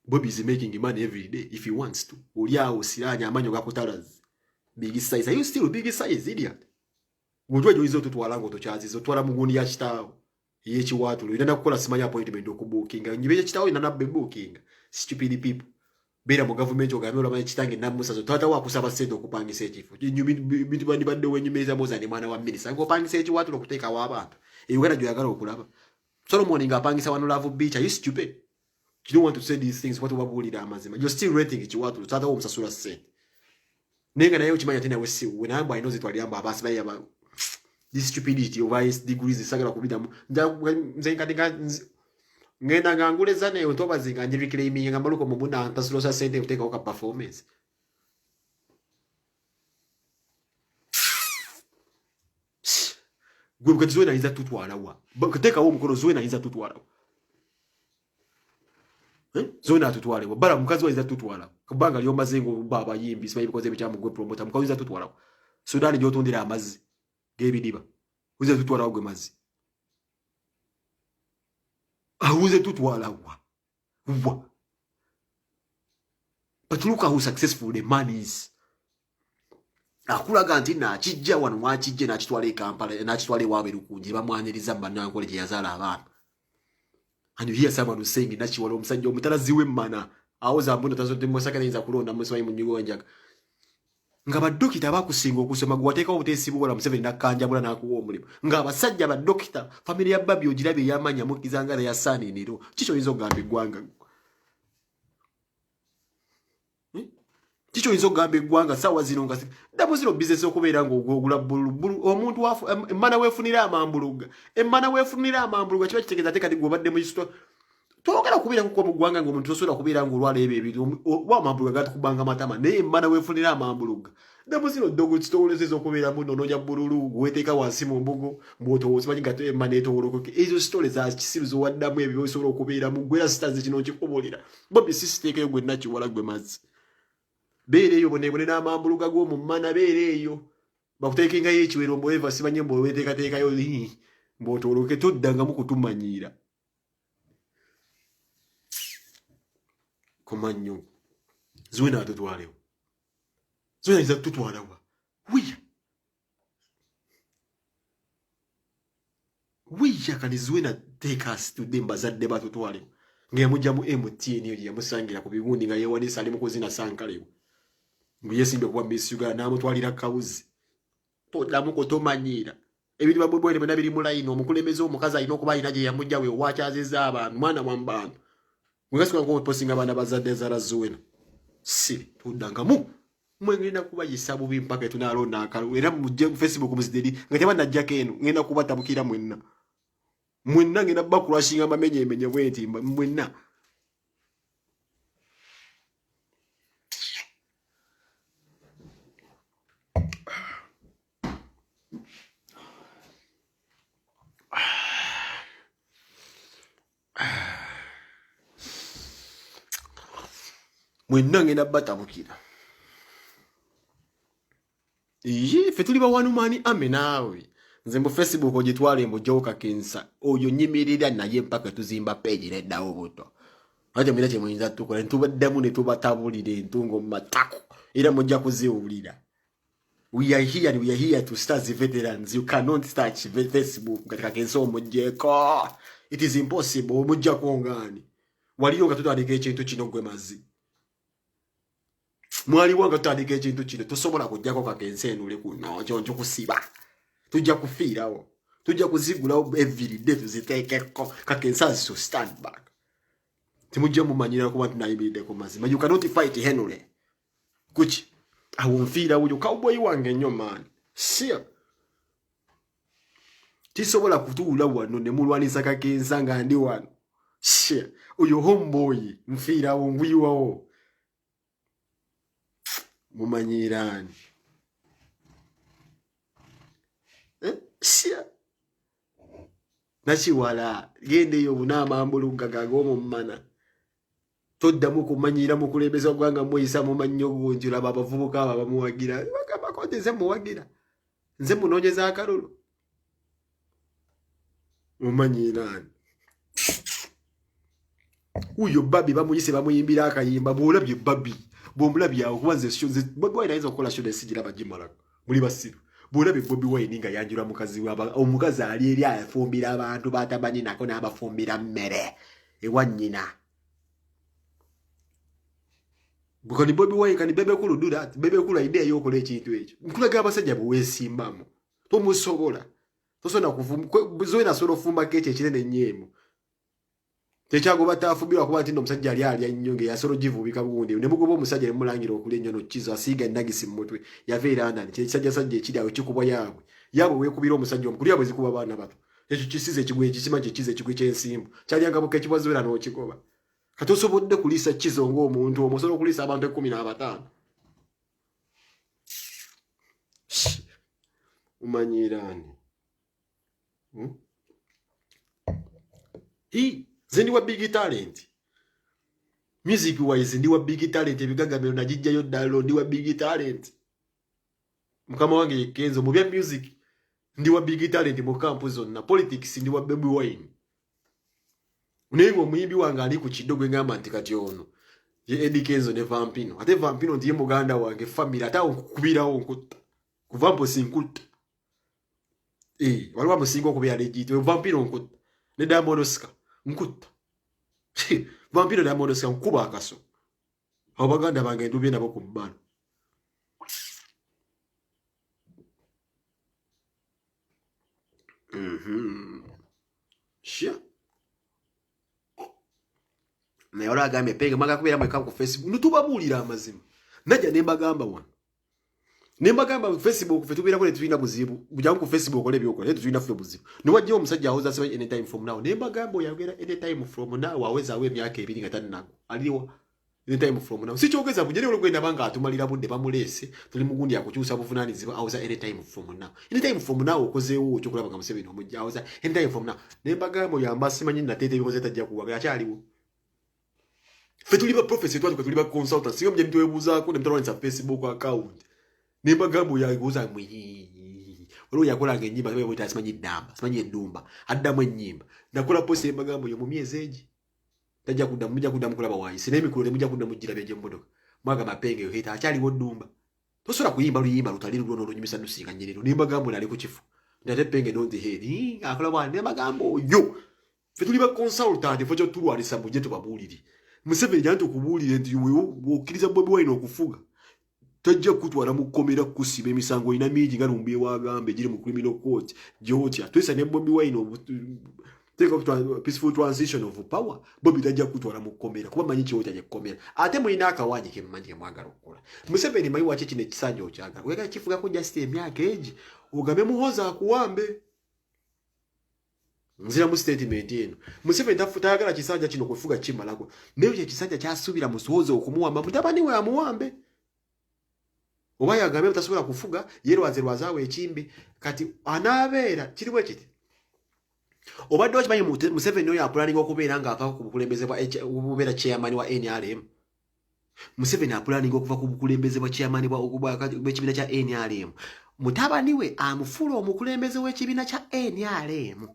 Bobby is making money every day if he wants to uliao siranya amanyo gakutalazi Big size. Are you still big size, idiot? Ngojwa joizo tutwala ngo tochazizo twala mugundi ya chitawo. Yechi watu inenda kukola simanya appointment okubukinga. Nyibeje chitawo inana booking. Stupid people. Bera mu government ogamira ba chitange namusazo tata wa kusaba sente okupangisa ekifo. Nyumi bintu bandi badde wenyumeza moza ni mwana wa minister. Ngo pangisa echi watu okuteka wa abantu. Uganda joyagala okulaba. Solomon ngapangisa wanu love beach. Are you stupid? You don't want to say these things what wabulira amazima. You're still rating echi watu tata wa musasula sente. Nenga nayo chimanya tena wesi wenamba inoze twaliamba abasiba yaba. This stupidity of highest degrees sagala kubida nzenga dinga ngenda nganguleza ne utoba zinga njiri claiming ngamaluko mubuna antasulosa sente uteka oka performance gwe kuzwe iza tutwala wa kuteka wo mukono zwe iza tutwala zona tutwale wa bara mukazi wa iza tutwala kubanga lyo mazengo baba yimbi sibayi bikoze bichamu gwe promoter mukazi iza tutwala Sudan jo tundira amazi gebidiba uze tutwala ogwe mazi uze tutwala wa but look how successful the man is akulaga nti na kijja wano mwakijje na kitwale Kampala na kitwale wabe lukunji bamwanyiriza mbana nkole je yazala abana and you hear someone who's saying nachi walo omusajja omutalaziwe mana awoza mbuno tazote mosaka nza kulonda muswayi munyigo njaka nga badokita bakusinga okusoma gwateka obutesibu wala Museveni nakanjabula nakuwa omulimo nga abasajja badokita family ya babi ogirabe yamanya mukizanga ya sani niro kicho izo gambe gwanga kicho izo gambe gwanga sawa zino nga dabo zino business okubeera ngo ogula bulu omuntu wafu emana wefunira amambuluga kiba kitegeza teka digobadde mu store twogera kubira ko mu gwanga ngo omuntu osobola kubira ngo olwala ebintu wa mambuluga gatukubanga matama naye emana wefunira amambuluga dabo zino dogo kitolezeza okubeera muno nonya bululu gweteka wansi mu mbugo mboto osimanyi gato emana etowolokoke ezo stories za kisibizo waddamu ebyo osobola okubeera mu gwera stars kino kikobolera bobi sisiteke yo gwe nachi wala gwe mazi bere yo bonebone n'amambuluga go mu mana bere yo bakutekinga yechiwero mboeva simanye mboweteka teka yo mbotoloke tuddanga mu kutumanyira komanyo zwena tutwalewo zwena iza tutwalawa wiya kani zwena take us to them bazadde batutwalewo ngeyamujja mu MTN yo yamusangira ku bigundi nga yewanisa ali mu kuzina sankalewo nguyesimbe kuba Miss Uganda namutwalira kawuzi todamu kotomanyira ebintu babwebwene bena biri mulayino omukulembeze omukazi alina okuba alina gye yamujja we wakyazizza abantu mwana mwambantu mwegasika ngo postinga abana bazadde zara zuwena si tudangamu mwengenda kuba yisabu bimpaka tunalonda akalu era mu Facebook muzideri ngati bana jakeno ngenda kuba tabukira mwenna ngenda bakurashinga amamenye bwenti mwenna mwenna ngenda batabukira fetuli ba wanu mani amenawe nze mu Facebook ogitwale mu joka kensa oyo nyimirira naye mpaka tuzimba page reddawo buto ate mira kye muyinza tukola ntubaddamu ne tubatabulire entungo matako era mujja kuziwulira we are here to start the veterans. You cannot start Facebook katika kenso mujeko. It is impossible mujja kuongani waliyo nga tutandika ekintu kino gwe mazi mwali wanga tutandika ekintu kino tosobola kujjako kakensenule kuno kyonjo kusiba tujja kufiirawo tujja kuzigulawo every day tuziteekeko kakensazi so stand back timujja mumanyira kuba tunayimiridde ku mazima. You cannot fight Henry kuki awonfiira uyo cowboy wange nnyo man sure tisobola kutuula wano ne mulwanisa kakensa nga ndi wano sure uyo homeboy mfiira wongwiwawo mumanyirani sure nachiwala gende yo bunamambuluga gagomo mmana toddamu kumanyira mu kulembeza gwanga moyisa mu mannyo gonjula babavubuka abamuwagira bakaba kote muwagira nze munonyeza akalulu mumanyirani uyo babi bamuyise bamuyimbira akayimba bulabye babi bomulabi yawo kubanze Bobi Wine ayinza okukola show nesigira bagimala muli basiru bolabe Bobi Wine nga yanjura mukazi waba omukazi ali eri afumbira abantu batabanyi nako n'abafumbira mmere ewa nnyina bukoni Bobi Wine kani bebe kulu do that bebe kulu idea yokola ekintu ekyo nkulaga abasajja buwesimbamu tomusobola tosona kuvuma zoina solo fumba keche kinene nyemu Techago batafumbira kuba ati ndo musajja ali anyonge yasoro jivubika bugundi ne mugobo omusajja mulangira okuli nnyo kizo asiga endagisi mutwe yaveera ndani kyekisajja sajja ekiri awo kikubwa yabwe wekubira omusajja omukuli yabwe zikuba baana bato ekyo kisize kigwe ekisima kize kigwe kyensimbu kyalya boke kibazwera no kikoba katosobodde kulisa kizo ng'omuntu omusolo kulisa abantu 15 umanyirani Zendi wa big talent. Music wise ndi wa big talent ebigagamiro najijjayo ddalo ndi wa big talent. Mukama wange Kenzo mu bya music ndi wa big talent mu camp zonna politics ndi wa Bobi Wine. Nengo muyimbi wange ali ku kidogo ngamba nti kati ono. Ye Eddie Kenzo ne Vampino. Ate Vampino ndiye muganda wange family ata okubirawo nkutta. Kuvampo sinkutta. Waliwo musingo okubira legit Vampino nkutta. Ne Diamond Oscar nkutta. Vampiro Diamond Oscar nkuba akaso. Abaganda bange ndubye nabo ku bbano. Shia. Ne ora agambe penge maga kubera mweka ku Facebook nutubabulira amazima. Najja ne mbagamba wano. Ne mbagamba Facebook fe tubira kole tuina buzibu. Bujangu ku Facebook ole byoko le tuina fe buzibu. Ne wajje omusajja awoza sebe anytime from now. Ne mbagamba oyagera anytime from now aweza awe myaka 2 nga tannako. Aliwa anytime from now. Sikyogeza bujere ole kwenda banga atumalira budde bamulese. Tuli mugundi akukyusa buvunaniziba aweza anytime from now. Anytime from now okozeewo kyokulaba nga Museveni omujja aweza anytime from now. Ne mbagamba oyamba simanyi natete bikoze tajja kuwaga akyaliwo. Fe tuli ba prophecy twatu tuli ba consultant. Siyo mje mtu webuzaako ne mtawanza Facebook account. Nemba gambo ya goza mwi. Olo yakola ngenyimba bwe bwita simanyi damba, simanyi endumba. Addamu ennyimba. Nakola post embagambo yo mu myezi eji. Tajja kudda mujja kudda mukulaba wanyi. Sinemi kulole mujja kudda mujira byeje mbodoka. Mwaga mapenge yo hita akyali wodumba. Tosola kuyimba luyimba lutaliri luno lunyimisa nusinga nyerero. Nemba gambo nali ku kifu. Ndate penge don't head. Akola bwa nemba gambo yo. Fetuli ba consultant fojo tulu ali sabu jetu babuliri. Museveni janto kubulire ndi okiriza Bobi Wine okufuga. Tajja kutwala mukomera kusiba emisango ina miji nga lumbi wagambe giri mu criminal court Georgia twesa ne Bobi Wine take up to peaceful transition of power Bobi tajja kutwala mukomera kuba manyi kiwo tajja kukomera ate mulina akawanyi ke mmanyi mwagala okukola Museveni mayi wache kine kisanja okyagala weka kifuga ko just emyaka eji ugambe muhoza akuwambe nzira mu statement eno Museveni tayagala kisanja kino kufuga kimalako nayo kye kisanja kyasubira musohoza okumuwamba mutabani we amuwambe Obaya agambe mtasobola kufuga yerwaze rwazawe ekimbi kati anabeera kiriwe kiti Obadde wakimanyi Museveni oyo apulaninga okubeera nga ava ku bukulembeze bwa obubeera chairman wa NRM Museveni apulaninga okuva ku bukulembeze bwa chairman bw'ekibiina kya NRM mutabani we amufuula omukulembeze w'ekibiina kya NRM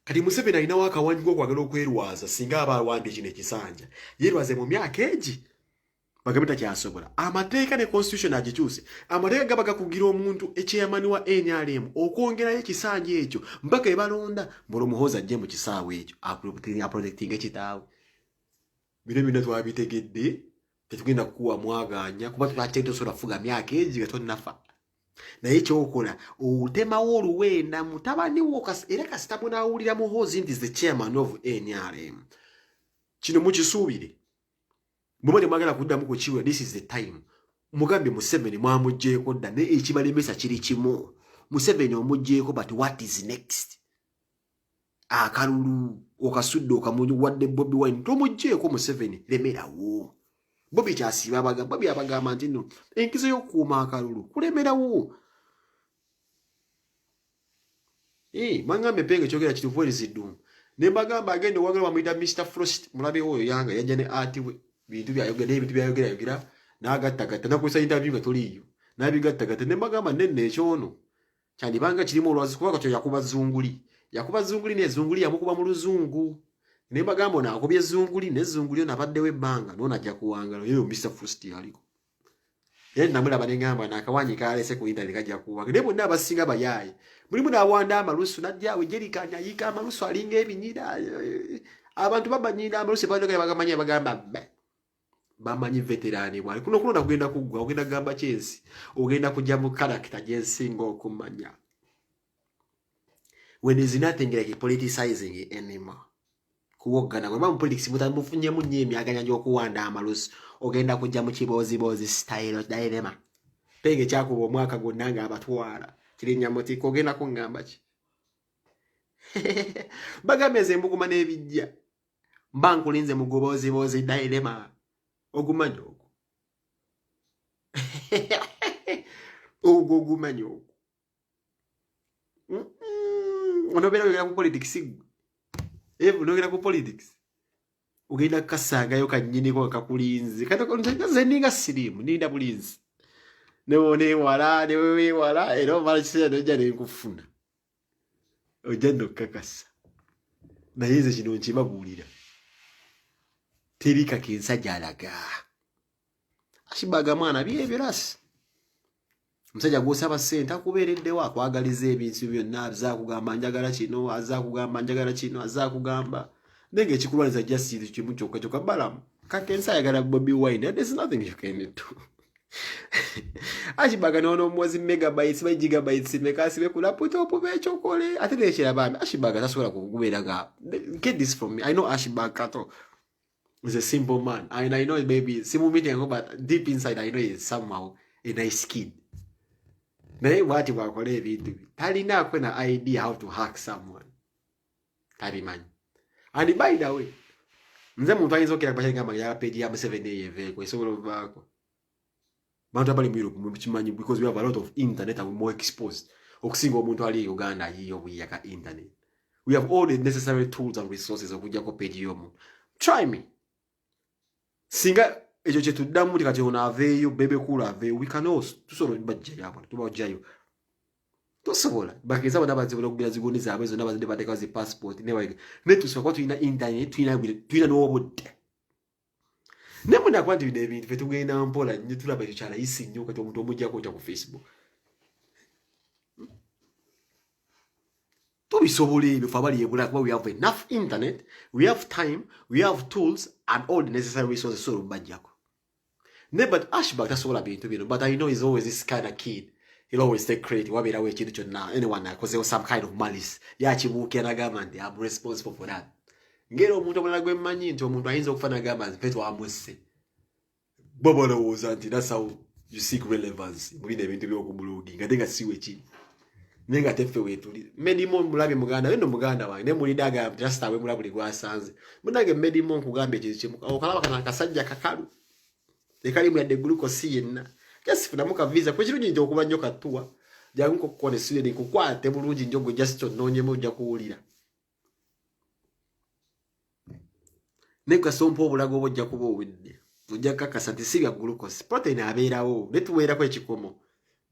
kati Museveni alinawo akawanyi k'okwagala okwerwaza singa aba alwambye kino ekisanja yerwaze mu myaka egi Bagamita kyasobola. Amateeka ne constitution agikyuse. Amateeka gabaga kugira omuntu ekyeyamani wa NRM okwongerayo ekisanja ekyo mpaka ebalonda mbolo muhoza ajje mu kisaawe ekyo protecting ekitaawe. Bino bino twabitegedde tetugenda kuwa mwaganya kuba twatete sola fuga myaka egi gatonnafa. Naye kyokola otemawo oluwenda mutabani wo era kasita munawulira muhozi nti the chairman of NRM. Kino mukisuubire. Mumane magala kuddamu ku kiwe this is the time. Mugambe Museveni mwamujjeeko dda ne ekibalemesa kiri kimu. Museveni omujjeeko but what is next? Akalulu okasudde okamuwadde Bobi Wine tomujjeeko Museveni lemerawo. Bobi kyasiba abagamba Bobi abagamba nti no enkizo y'okukuuma akalulu kulemerawo. Mangambe penge kyogera kituvu eriziddumu. Ne mbagamba agende wagala bamuyita Mr. Frost mulabe oyo yanga yajja ne ati we. Bintu byayogera n'agattagatta nakozesa interview nga toliiyo n'abigattagatta ne mbagamba nenne ekyono kyandibanga kirimu olwazi kubanga kyo yakuba zunguli ne zunguli yamukuba mu luzungu ne bagambo na akobye zunguli ne zunguli nabadde webbanga nona ajja kuwangala yeyo Mr Frost aliko yali namula banengamba na akawanyi kalese ku internet kajja kuwanga ne bonna abasinga bayaye mulimu nawanda amalusu najja we jerikanya yika amalusu alinga ebinyira abantu babanyira amalusu badoka bagamanya bagamba bamanyi veterani wali kuno kulonda kugenda kugwa ogenda gamba chensi ogenda kujja mu character jensingo okumanya when is nothing like politicizing anymore kuwogana kwa mu politics mutambufunye mu nyemi aganya njo kuwanda amalusu ogenda kujja mu kibozi style dilemma pege chakubo mwaka gonanga abatwala kirinya moti kogenda kungamba ki bagameze mbukuma nebijja mbankulinze mu gobozi dilemma ogumanyo ogumanyo onobera ku politics unogera ku politics ugenda kasanga yo kanyini ko kakulinzi kata ko nzeninga sirimu ninda bulinzi ne wala ero balise ndoja ne kufuna ojendo kakasa na yize kino nkibagulira terika kensa jalaga ashibaga mwana byebirasi musajja gwosaba sente akuberedde wa kwagaliza ebintu byonna azakugamba njagala kino azakugamba njagala kino azakugamba nenge kikulwaniza justice kimu kyokka balamu kakensa yagala Bobby Wine there's nothing you can do ashibaga nono mwozi megabytes by gigabytes mekasibe ku laptop bechokole aterechera bambi ashibaga tasobola kuguberaga get this from me I know Ashibaga Kato is a simple man and I know maybe simu meeting but deep inside I know he's somehow a nice kid. Naye wati wakole ebintu talina kwena idea how to hack someone tabimanyi and by the way nze muntu ayinza okera kubashaka ngamba ya page ya 7 ko esobola bako bantu abali mu Europe mubikimanyi because we have a lot of internet and we more exposed okusinga omuntu ali Uganda yiyo buyaka internet we have all the necessary tools and resources okujja ko page yomu try me singa ejo chetuddamu tikati ona aveyo bebe kula aveyo we can also tusoro bajja yabo tubajjayo tosobola bakeza bana bazibola kugira zigoni zabe zo nabazinde bateka zi passport ne tusoko tuina internet tuina no obudde ne muna kwanti bidebintu fetugenda mpola nyo tulaba cyo cyala isi nyo kati omuntu omujja ko ku Facebook tubisobole bifabali yebula kuba we have enough internet we have time we have tools and all the necessary resources so bajjako. But Ashback that's all I've been, but I know he's always this kind of kid. He'll always take credit. Why be that way to now? Anyone because there was some kind of malice. Yeah, I'm responsible for that. Ngero omuntu omulagwe manyi nti omuntu ayinza okufana gamba mpeto amuse. Bobola was anti that's how you seek relevance. Mubine ebintu by'okubulugi ngadenga siwe ki. Nenga tefe wetuli. Medimo mulabe muganda wendo muganda wange ne mulidaga just awe mulabuli gwasanze. Munage medimo kugambe kizikimu. Okalaba kana kasajja kakalu. Ekali mu yadde glucose yenna just funa muka visa kwa kirungi njo okuba nyo katuwa jangu ko kone sile ni kukwate bulungi njo go just nonye mu ja kuwulira neka sompo obulago bojja kuba owedde ojja kakasa tisiga glucose protein abeerawo netuweera ko ekikomo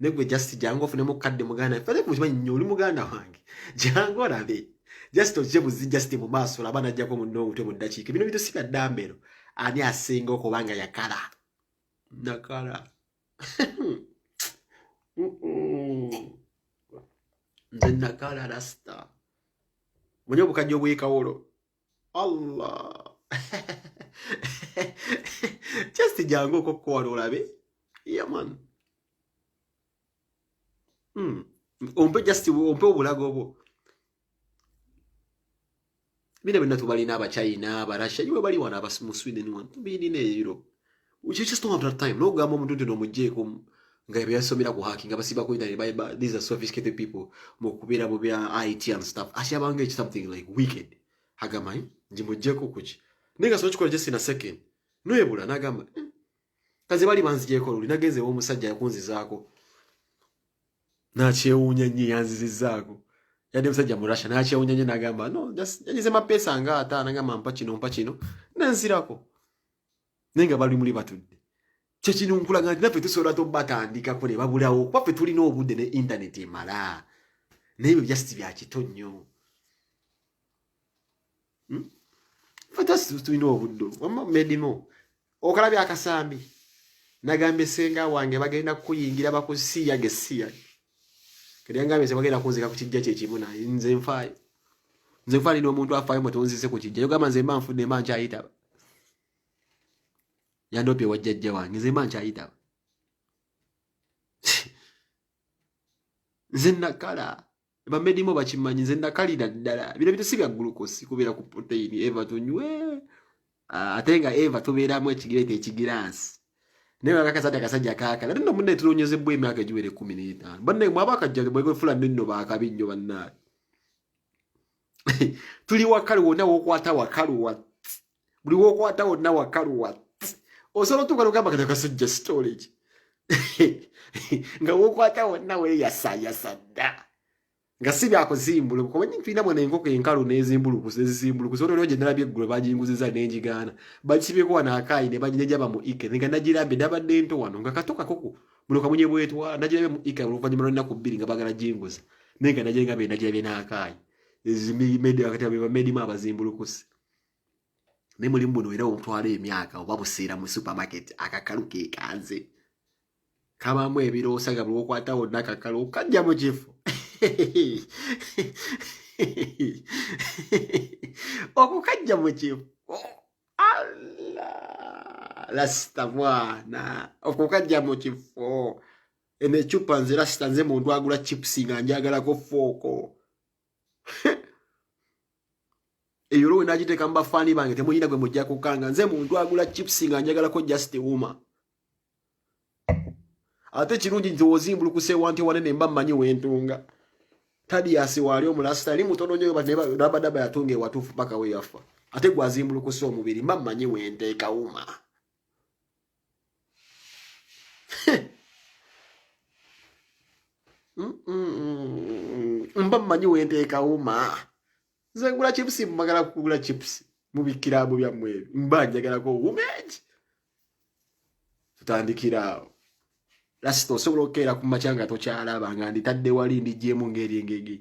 negwe just jangu ofune mu kadde muganda fale ku kimanyi nyo oli muganda wange jangu olabe just oje buzi just mu maaso labana jja ko mu ndo mutwe mu dakiika bino bitosiga dambero ani asinga okubanga yakala nakala nze nakala rasta mwenye obukajja obwekawolo Allah just jangu okukkola olabe yeah man ompe just ompe obulago obwo bine bina tubalina abachina abarasha yiwe bali wana abasimu Sweden wan tubini ne Europe we just don't have that time no gamo muntu ndo mujeko ngabe yasomera ku hacking abasiba ko internet these are sophisticated people mokubira mu bya IT and stuff ashabange something like wicked hagamai njimujeko kuchi ninga so chikola just in a second no yebula nagamba kaze bali banzije ko linagenze wo musajja yakunzi zako na cheunya nyi yanzizi zako yade musajja mu Russia na cheunya nyi nagamba no just yajize mapesa nga ata nagamba mpa chino nanzirako nenga bali muri batudde kye kino nkulaga nti naffe tusobola batandika ko ne babulawo kwaffe tulina obudde ne internet emala nebyo just bya kitonnyo tosi tulina obuddo wamma medimo okalabya akasambi nagambe senga wange bagenda kuyingira bakusiya gesiya kali ngambe se bagenda kunzika ku kijja kye kimu naye nze mfaayo ni omuntu afaayo mutonzise ku kijja yogamba nze mba nfudde mba nkyayitaba yandopye wajjajja wange nze mba nkyayitaba nze nakala bamedimo bakimanyi nze nakalira ddala bino bitosibya glucose kubeera ku protein eva tunywe ate nga eva tubeeramu ekigirete ekigiraasi naye akasajja kaka nate nno munne tulonyezebwa emyaka egiwere 15 banne mwaba akajja bwegefula nno baakabi nnyo bannaye tuli wakalu wonna wokwata wakalu wa buli wokwata wonna wakalu wa osobola otuuka lugamba kati akasajja storage nga wokwata wonna weeyasayasa dda nga si byakuzimbuluku kumanyi tulina mwana enkoko enkalu n'ezimbulukusa olwo gye nalabye eggulu bagiyinguziza n'enjigaana bakibyeko wano akaayi ne baginejaba mu ike nga nagirambye nabadde nto wano nga kato kakoko buli kamunye bwetwala nagirabye mu ike oluvannyuma lw'ennaku 2 nga bagala jinguza naye nga nagirenga nagirabye n'akaayi bamedimu abazimbulukusi naye mulimu buno era omutwala emyaka oba buseera mu supermarket akakalu kekanze kabamu ebiroosa nga buli wokwata wonna akakalu okajja mu kifo okukajja mu kifo lasita mwana okukajja mu kifo eno ecupa nze lasita nze muntu agula chipusi nga njagalako fooko eyo olwo nagiteeka mu bafaani bange temuyina gwe mujja kukanga nze muntu agula chipusi nga njagalako just uma ate kirungi nti ozimbulukuse wanti wanene mba mmanyi wentunga Tadiasi wali omulasita ali mutono nnyo nabadaba yatunga ewatuufu paka we yafa ate gwazimbulukuse omubiri mba mmanyi wenteeka uma mba mmanyi wenteeka uma nze ngula chipusi mmagala kugula chipusi mubikiraabo byammwe mba njagalako umeji tutandikiraawo lasito osobola okukeera ku makya nga tokyalaba nga nditadde wali ndigyemu ngeri engege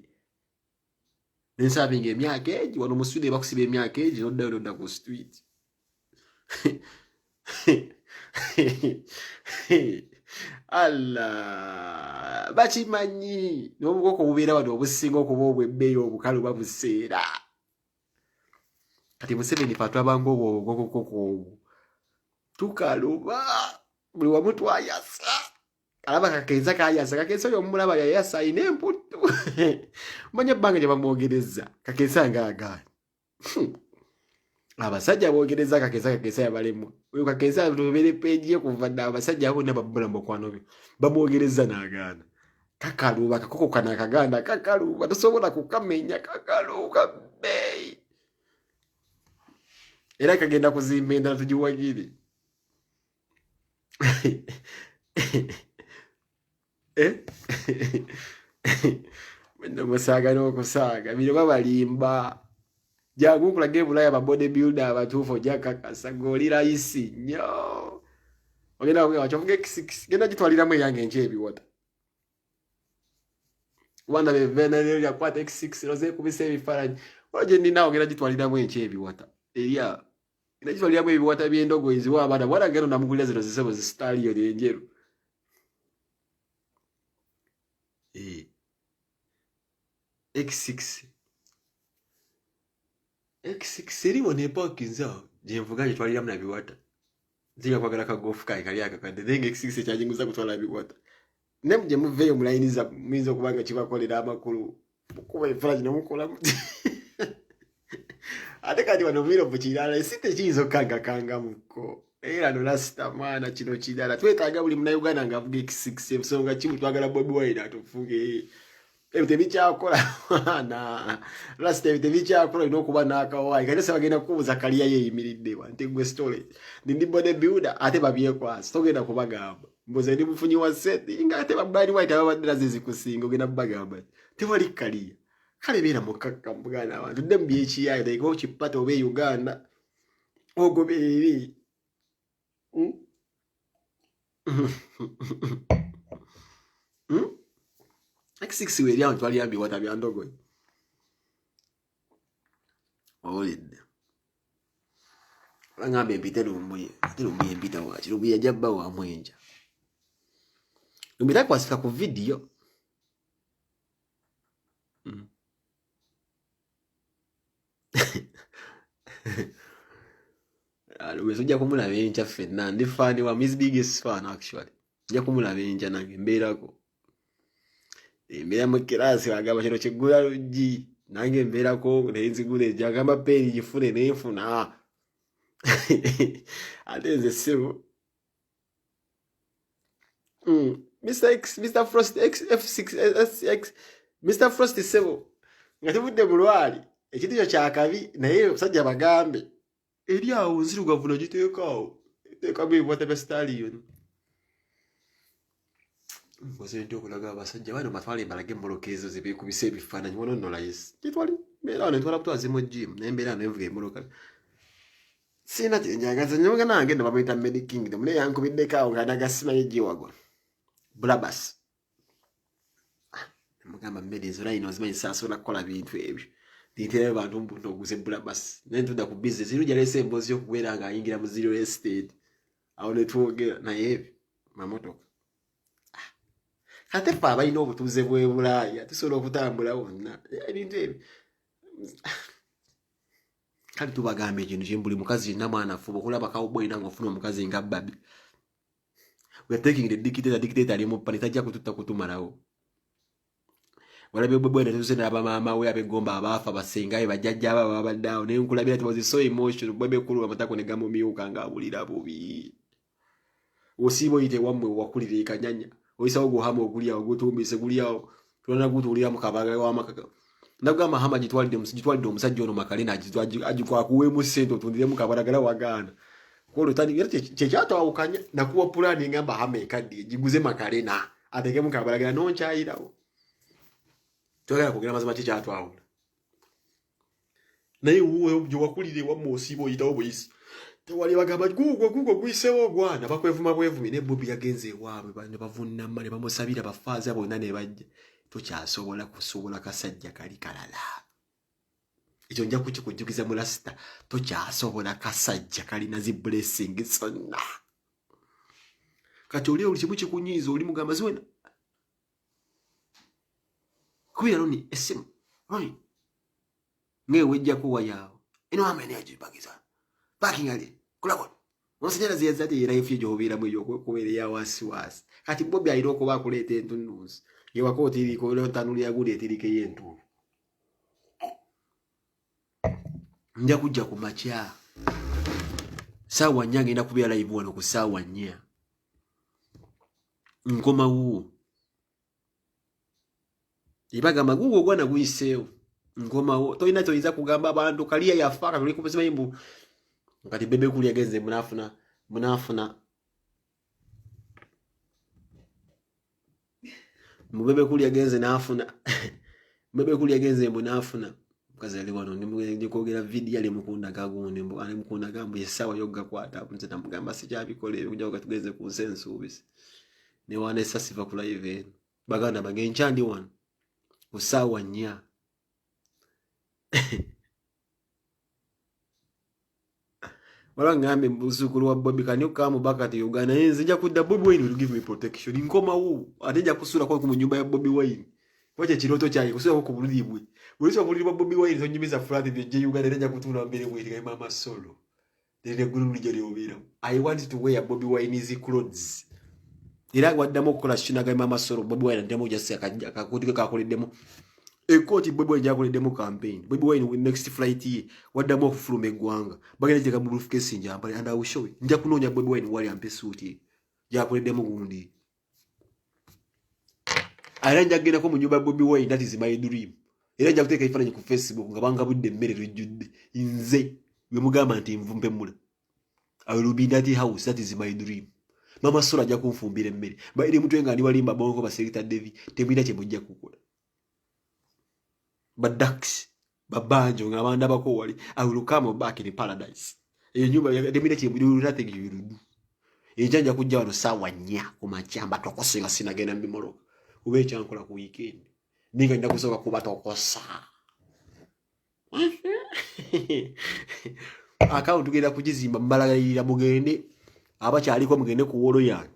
nensabinga emyaka egi wano mu studio bakusiba emyaka egi noddayo nodda ku street Allah bakimanyi n'obukoko bubeera wano obusinga okuba obwebbeeyi obukalu babuseera kati Museveni fatwabanga obwobukokokoko obwo tukaluba buli wamu twayasa alaba kakensa kayasa kakensa oyo omulaba yayasa ayina emputtu manya ebbanga gye bamwogereza kakensa ngaagaani abasajja boogereza kakensa yabalemwa oyo kakensa tubere peegi ye kuva dda abasajja bonna babula mukwano bye bamwogereza n'agaana kakaluba kakoko kana akaganda kakaluba tosobola kukamenya kakaluba bbeeyi era kagenda kuzimba endala tugiwagire Mwenda musaaga n'okusaaga bino babalimba jangu nkulaga ebulaya ba bodybuilder abatuufu ojja kakasa ng'oli layisi nnyo ogenda wachofuga X6 genda gitwaliramu eyange enky ebiwota wanda bevenero yakwata X6 roze kubisa ebifaananyi olwo gye ndinawo ogenda gitwaliramu enky ebiwota erya genda gitwaliramu ebiwata by'endogoyi w'abaana bwana ngeno namugulira zino zisebo zisitaliyo enjeru X6 eriwo nepakinza gyenvuga gitwaliramu nabiwata nziga kwagala kagofu kayi kali akakadde naye nga X6 ekyajinguza kutwala biwata ne gye muveeyo mulayiniza muyinza okubanga kibakolera amakulu kuba efulagi nemukolamu ate kati wano mirovu kirala esi tekiyinza okkangakangamuko era no lasita mwana kino kirala twetaaga buli munauganda ngaavuga X6 ensonga kimu twagala Bobi Wine atufuge ebyo tebikyakola mwana lasita ebyo tebikyakola olina okuba n'akawaayi kati se bagenda kukubuuza kaliya yeeyimiridde wante gwe story ndi bodybuilder ate babyekwasa togenda kubagamba mbuze ndi mufunyi wa sente nga ate Bobi Wine ababadde nazo zikusinga ogenda kubagamba tewali kaliya kale beera mukakka muganda abantu dde mu byekiyayi like okipata oba e Uganda ogoberere X6 weri awo twali yambi wata bya ndogoyi owulidde ngambe mpite lumbuye ate lumbuye mpita waki lumbuye jabba wa mwenja lumbuye takwasika ku video lumbuye sojja kumulaba enkya ffenna ndi fani wa his biggest fan actually njja kumulaba enkya nange mbeerako embeera mu kirasi agamba kino kiggula luggi nange mbeerako nenzigula ejagamba peeri gifune nenfuna ate nze ssebo Mr. Frost F6SX Mr. Frost ssebo nga tubudde mulwali ekintu kyo kyakabi naye omusajja bagambe eri awo nzirugavu nagiteekaawo teekamu ebibwata stallion nti okulaga abasajja bano batwale embalage emmolokeezo zebeekubisa ebifaananyi wano nno layisi gitwali mbeera wano netwala kutwaza mu gym naye mbeera wano envuga emmoloka sina kyenjagaza nyoga nange no bamuyita Medi Kingdom naye yankubiddeko awo nga nagasimanyi giwagwa Blabas mugamba Medi nzo naye nozimanyi saasobola kukola bintu ebyo nitera abantu mbuto oguze Blabas naye ntudda ku business iru jalese emboozi y'okubeera nga ayingira mu zero estate awo netwogera naye ebyo mamotoka ate ffe abalina obutuuze bw'e Bulaaya tusobola okutambula wonna ebintu ebyo kale tubagamba ekintu kimu buli mukazi yenna mwana afuba okulaba cowboy nga ofuna omukazi nga Babi we are taking the dictator ali mu pani tajja kututta kutumalawo walabe bwe tuze n'abamaama we abegomba abaafa basengayo bajjajja abo babadde awo naye nkulabira ti was so emotional bwebe kulu amatako ne gamumyuka ng'abulira bubi osiiba oyite wammwe wakulira ekanyanya oyisawo guhama ogulya ogutumbise gulyawo tulana gutuulira mu kabaga w'amakaka nagamba hama gitwalidde omusajja ono Makalena agikwakuweemu ssente otundiremu kabalagala wagaana kolo tani era kyekyatwawukanya nakuwa pulaani ngamba hama ekadde giguze Makalena atekemu kabalagala nonkyayirawo twagala kugera mazima kikyatwawula naye wuwe gye wakulire wammwe osiiba oyitawo buyisi tewali bagamba gugwo guyisewo ogwana bakwevuma bwevumi ne Bobi yagenze ewaabwe ne bavunnama ne bamusabira bafaaza bonna ne bajja tokyasobola kusobola kasajja kali kalala ekyo nja kukikujjukiza mu lasita tokyasobola kasajja kalina zi blessing zonna kati oli kimu kikunyiiza oli mugamba ziwena kubira loni esimu roni ng'ewejjako wayaawo eno amene yagibagiza parking ali kulabona omusanyalaze yazadde era efyo gy'obeeramu eyokubeera eya waasiwaasi kati Bobi alina okuba akuleeta entunuuzi yewaka otiriko ntanuli yagula etiriko ey'entuulu nja kujja ku makya saawa 4 ngenda kubeera live wano ku saawa 4 nkomawo ibagamba gugo ogwana guyiseewo nkomawo tolina kyoyinza kugamba abantu kaliya yafaaka tuli kusimanyi mbu kati bebe kuli yagenze munafuna mubebe kuli yagenze nafuna bebe kuli yagenze munafuna mukazi ali wano ndikwogera video ali mukunda gagundi mbu ali mukunda gambu yesawa yogga kwata nze namugamba sikyabikole kujja nga tugeze ku nsensuubisi ne wana esasiva ku live baganda bagencha ndi wano usawa 4 wala ngambe mbuzukulu wa Bobi kanyuka mu bakati Uganda nzija kudda Bobi Wine will give me protection nkoma wu ateja kusura kwa mu nyumba ya Bobi Wine wache kiroto cyaye kusura ko bulibwe buliso bulibwa Bobi Wine zonyibiza flat bye Uganda nteja kutula mbere bwe mama solo dede gulu lijali obira I want to wear Bobi Wine's clothes ira gwaddamo okukola shinaga mama solo Bobi Wine ndemo jase akakudika kakoleddemo ekoti Bobi Wine jakoleddemo campaign Bobi Wine next flight ye waddamo okufuluma eggwanga bagenda teka mu briefcase njamba and I will show nja kunonya Bobi Wine wali ampe suit jakoleddemo gundi aranja genda ko mu nyumba Bobi Wine that is my dream era nja kuteka ifananye ku Facebook ngabanga budde mmere rujudde inze we mugamba nti mvumpe mula I will be in that house that is my dream mama sola ja kunfumbira mmere ba iri mutwe nga ndi balimba bongo ba Secretary David temwina kye mujja kukola badax babanjo ngabanda bako wali I will come back in paradise eyo nyumba temwina kye mujja nothing you will do ejanja kujja wano sawa 4 ku machamba tokosenga sinagenda mbimoro ube chankola ku weekend ninga nda kusoka kuba tokosa account tugenda kugizimba mbalagalira mugende abakyaliko mugende ku wolo yange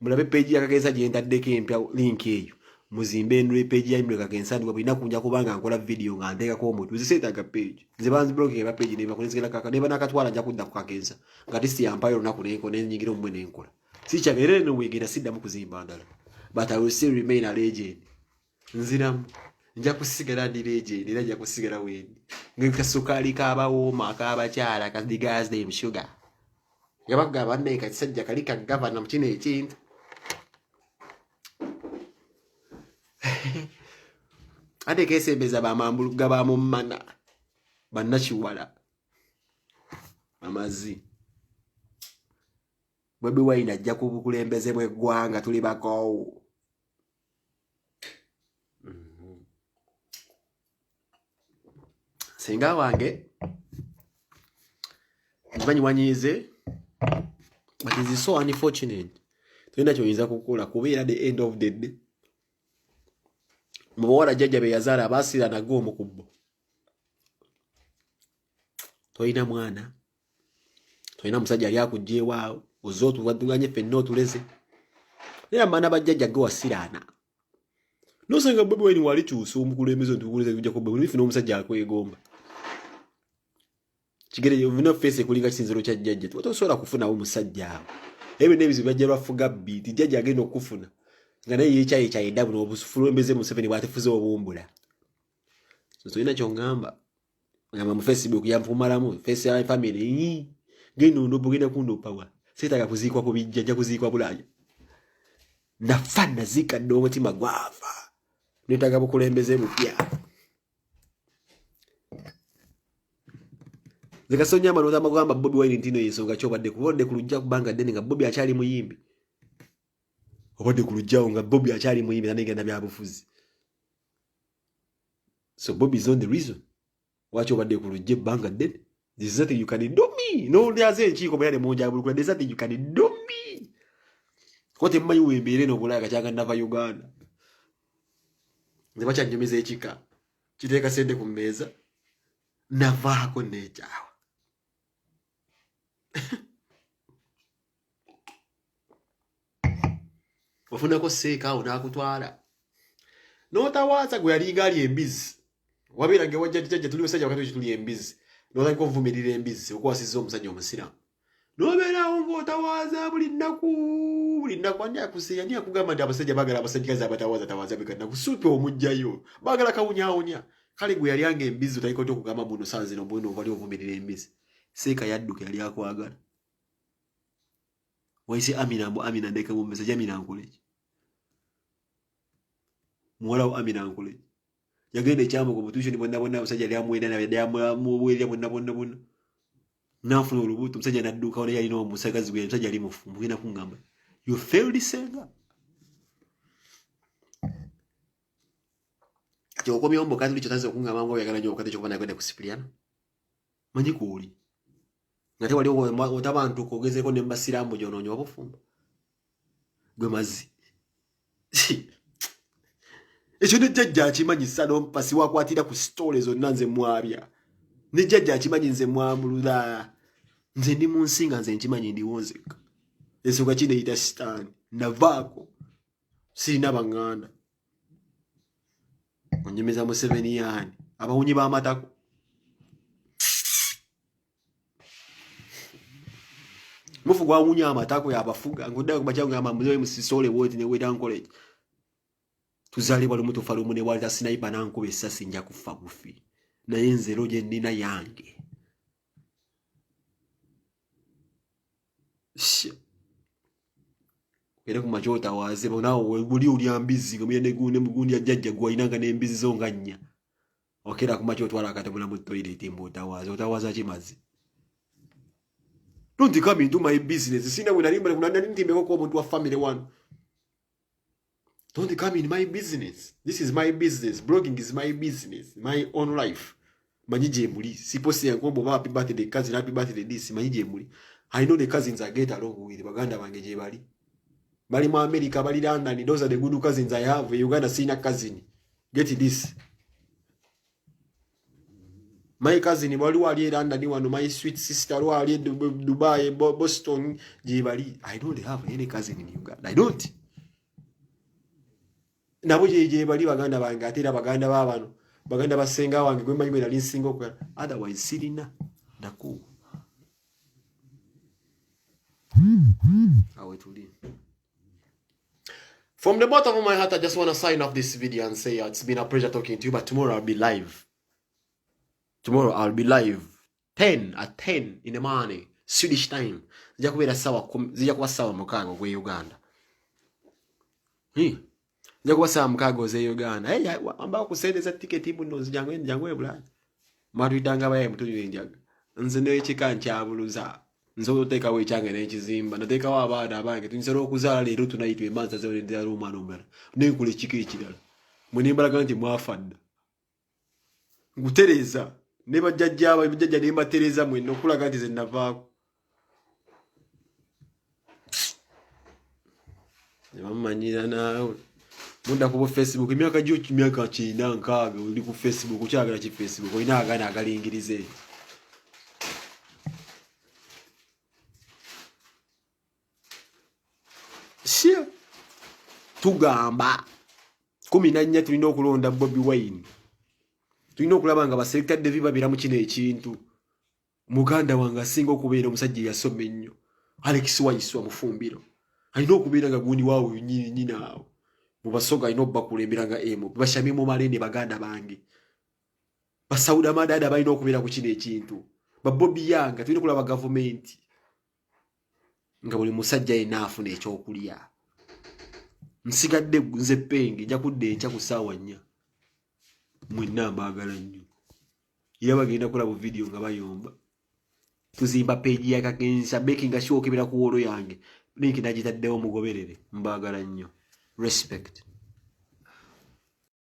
mulabe page ya Kakensa gye ntaddeko empya link eyo muzimbe eno page ya Imre Kakensa ndwa bina kunja kubanga nkola video nga ndekako omuntu nziseetaga page nze banzi blog eba page ne bakonezekera kaka ne banakatwala nja kudda ku Kakensa nga tisi yampayo lunaku nenko nenyingira omwe nenkola sikyagere no wegera siddamu kuzimba ndala but I will still remain a legend nziramu nja kusigala ndi legend era nja kusigala wendi ngakasukali kabawooma akabakyala kadigas them sugar yabaga banne kasajja kalika governor mukine ekintu ate kesembeza bamambuluga bamumana bannakiwala amazi Bobi Wine ajja kubukulembeze bwe gwanga tuli bako singa wange mbanyi wanyize but it is so unfortunate tena choyinza kukola kubeera the end of the day mubawala jjajja be yazala abasira nago omukubbo toyina mwana toyina musajja ali akujjeewaawo ozotu waduganye fenno tuleze era mana bajjajja go wasirana nosanga Bobi Wine wali kyusa omukulembeze ntukuleze kujja ko Bobi Wine omusajja akwegomba kigere yovina face kulinga kisinziro kya jjajja tosobola kufuna omusajja awo ebe nebizi bajja bafuga beat jjajja agenda okufuna nga naye yechaye cha edabu n'obusufulembeze mu 7 bwatefuze obumbula so toyina kyongamba ngamba mu Facebook yampumalamu face ya family gino ndo bugenda kundo power sitaga kuzikwa ko bijja kuzikwa bulaya nafana zika ndo mutima gwafa nitaga bukulembeze mupya zikasonya manota magamba Bobi Wine ntino yesonga chobadde kubodde kulujja kubanga deni nga Bobi akyali muyimbi obadde kulujjawo nga Bobi akyali muyimbi nanegenda byabufuzi so Bobi is on the reason watch obadde kulujje banga deni this is nothing you can do me no there's a chiko bayale monja bulukula there's nothing you can do me kote mmanyi wembere no bulaya kachanga nava Uganda nzibacha njomeze ekika kiteeka sente ku meza navaako nejawa ofunako seeka onakutwala notawaza gwe yali ngali embizi wabeera nge wajja jjajja tuli basajja wakati tuli embizi nolako ovumirira embizi okwasiza omusajja omusiramu nobeerawo ng'otawaza buli nnaku ani akuseya ani akugamba nti abasajja baagala abasajjikazi abatawaza bigana kusupe omugjayo baagala kawunyawunya kale gwe yali anga embizi otaliko ti okugamba muno saa zino mbwino ovali ovumirira embizi seeka yadduka yali akwagala waisi Amina ndeke mu message Amina nkoleki muwalawo Amina nkoleki yagenda ekyambo ku butuushoni bonna abasajja yali amwenda namuweerya bonna nafuna olubuto omusajja nadduuka wala yalina omusagazi gwe omusajja ali mufu mugenda kungamba you failed senga ati okomya ombo kati kyotaze okungamba ngo oyagala nnyo okati kyokubana kwenda ku Cipriano manyi kuuli ngate wali otabantu kogezeko ne mbasirambo gyononyo obufumbo gwe mazi ekyo ne jjajja akimanyisa n'ompasi wakwatira ku story zonna nze mwabya ne jjajja akimanyi nze mwamulula nze ndi mu nsi nga nze nkimanyi ndiwonzeka ensonga kineyita sitaani navaako sirina baŋŋanda onyemeza Museveni yaani abawunyi b'amatako mufu gwawunya amatako yabafuga ngoddayo kubakyanga ngamba muzewe musisole woti ne weta nkolege tuzalibwa lumu tufa lumu ne walita sniper nankuba essasi nja kufa bufi naye nze roje nnina yange era ku machota waze bonawo guli uli mbizi nga muyende gune mugundi ya jjajja gwayinanga n'embizi zo nga nnya okera ku machota wala katabula mu toilet otawaza kimazi. Don't come into my business. Sina winarimba kunanda ntimbeko ko omuntu wa family one. Don't come in my business. This is my business. Blogging is my business. My own life. Manije muri. Siposi yankombo ba happy birthday cousin, happy birthday this manije muri. I know the cousins I get along with. Baganda bangeje bali. Bali mu America, bali London. Those are the good cousins I have. Uganda sina cousin. Get this. My cousin wali wali London wano, my sweet sister wali Dubai, Boston, Jibali. I don't have any cousin in Uganda. I don't. Nabo Jibali baganda bange atera baganda babano. Baganda basenga wange gwe manyi nali nsinga okwa. Otherwise sirina naku. Awe tuli. From the bottom of my heart, I just want to sign off this video and say it's been a pleasure talking to you, but tomorrow I'll be live. Tomorrow I'll be live 10 in the morning Swedish time. Zija kuba sawa mukago gwe Uganda. Zija kuba sawa mukago ze Uganda. Ambao kusendeza ticket ibuno zijangwe bula. Matu itanga baye mutu yenjaga. Nze ne chikancha abuluza. Nzo teka we change ne chizimba. Nateka wa abada abange tunisero okuzala lero tunaitwe manza ze ndya Roma nombera. Ne kule chiki ekirala. Munimba kanti mwafadda. Ngutereza. Neba jajja nemba tereza mwe nokulaga nti ze navaako. Manyira nawe. Munda ku Facebook emyaka gyo kimyaka kina nkaga uli ku Facebook ukyagala ki Facebook oyina agana agalingirize. Shia tugamba 14 tulina okulonda Bobi Wine. Tulina okulaba nga baselected David babira mu kino ekintu. Muganda wange asinga okubeera omusajja yasoma ennyo. Alex Waiswa mufumbiro. Alina okubeera nga gundi waawo nyina awo. Mubasoga alina okubakulembera nga emo. Bashami mu malende baganda bange. Basauda madada balina okubeera ku kino ekintu. Bobi Yanga tulina okulaba government. Nga buli musajja yenna afuna ekyokulya. Nsigadde nze penge nja kudde enkya ku ssaawa 4. Mwenna mbagala nnyo. Era bagenda kulaba video nga bayomba. Tuzimba page ya Kakensa making sure okebera ku wolo yange. Link najitaddewo mugoberere. Mbagala nnyo. Respect.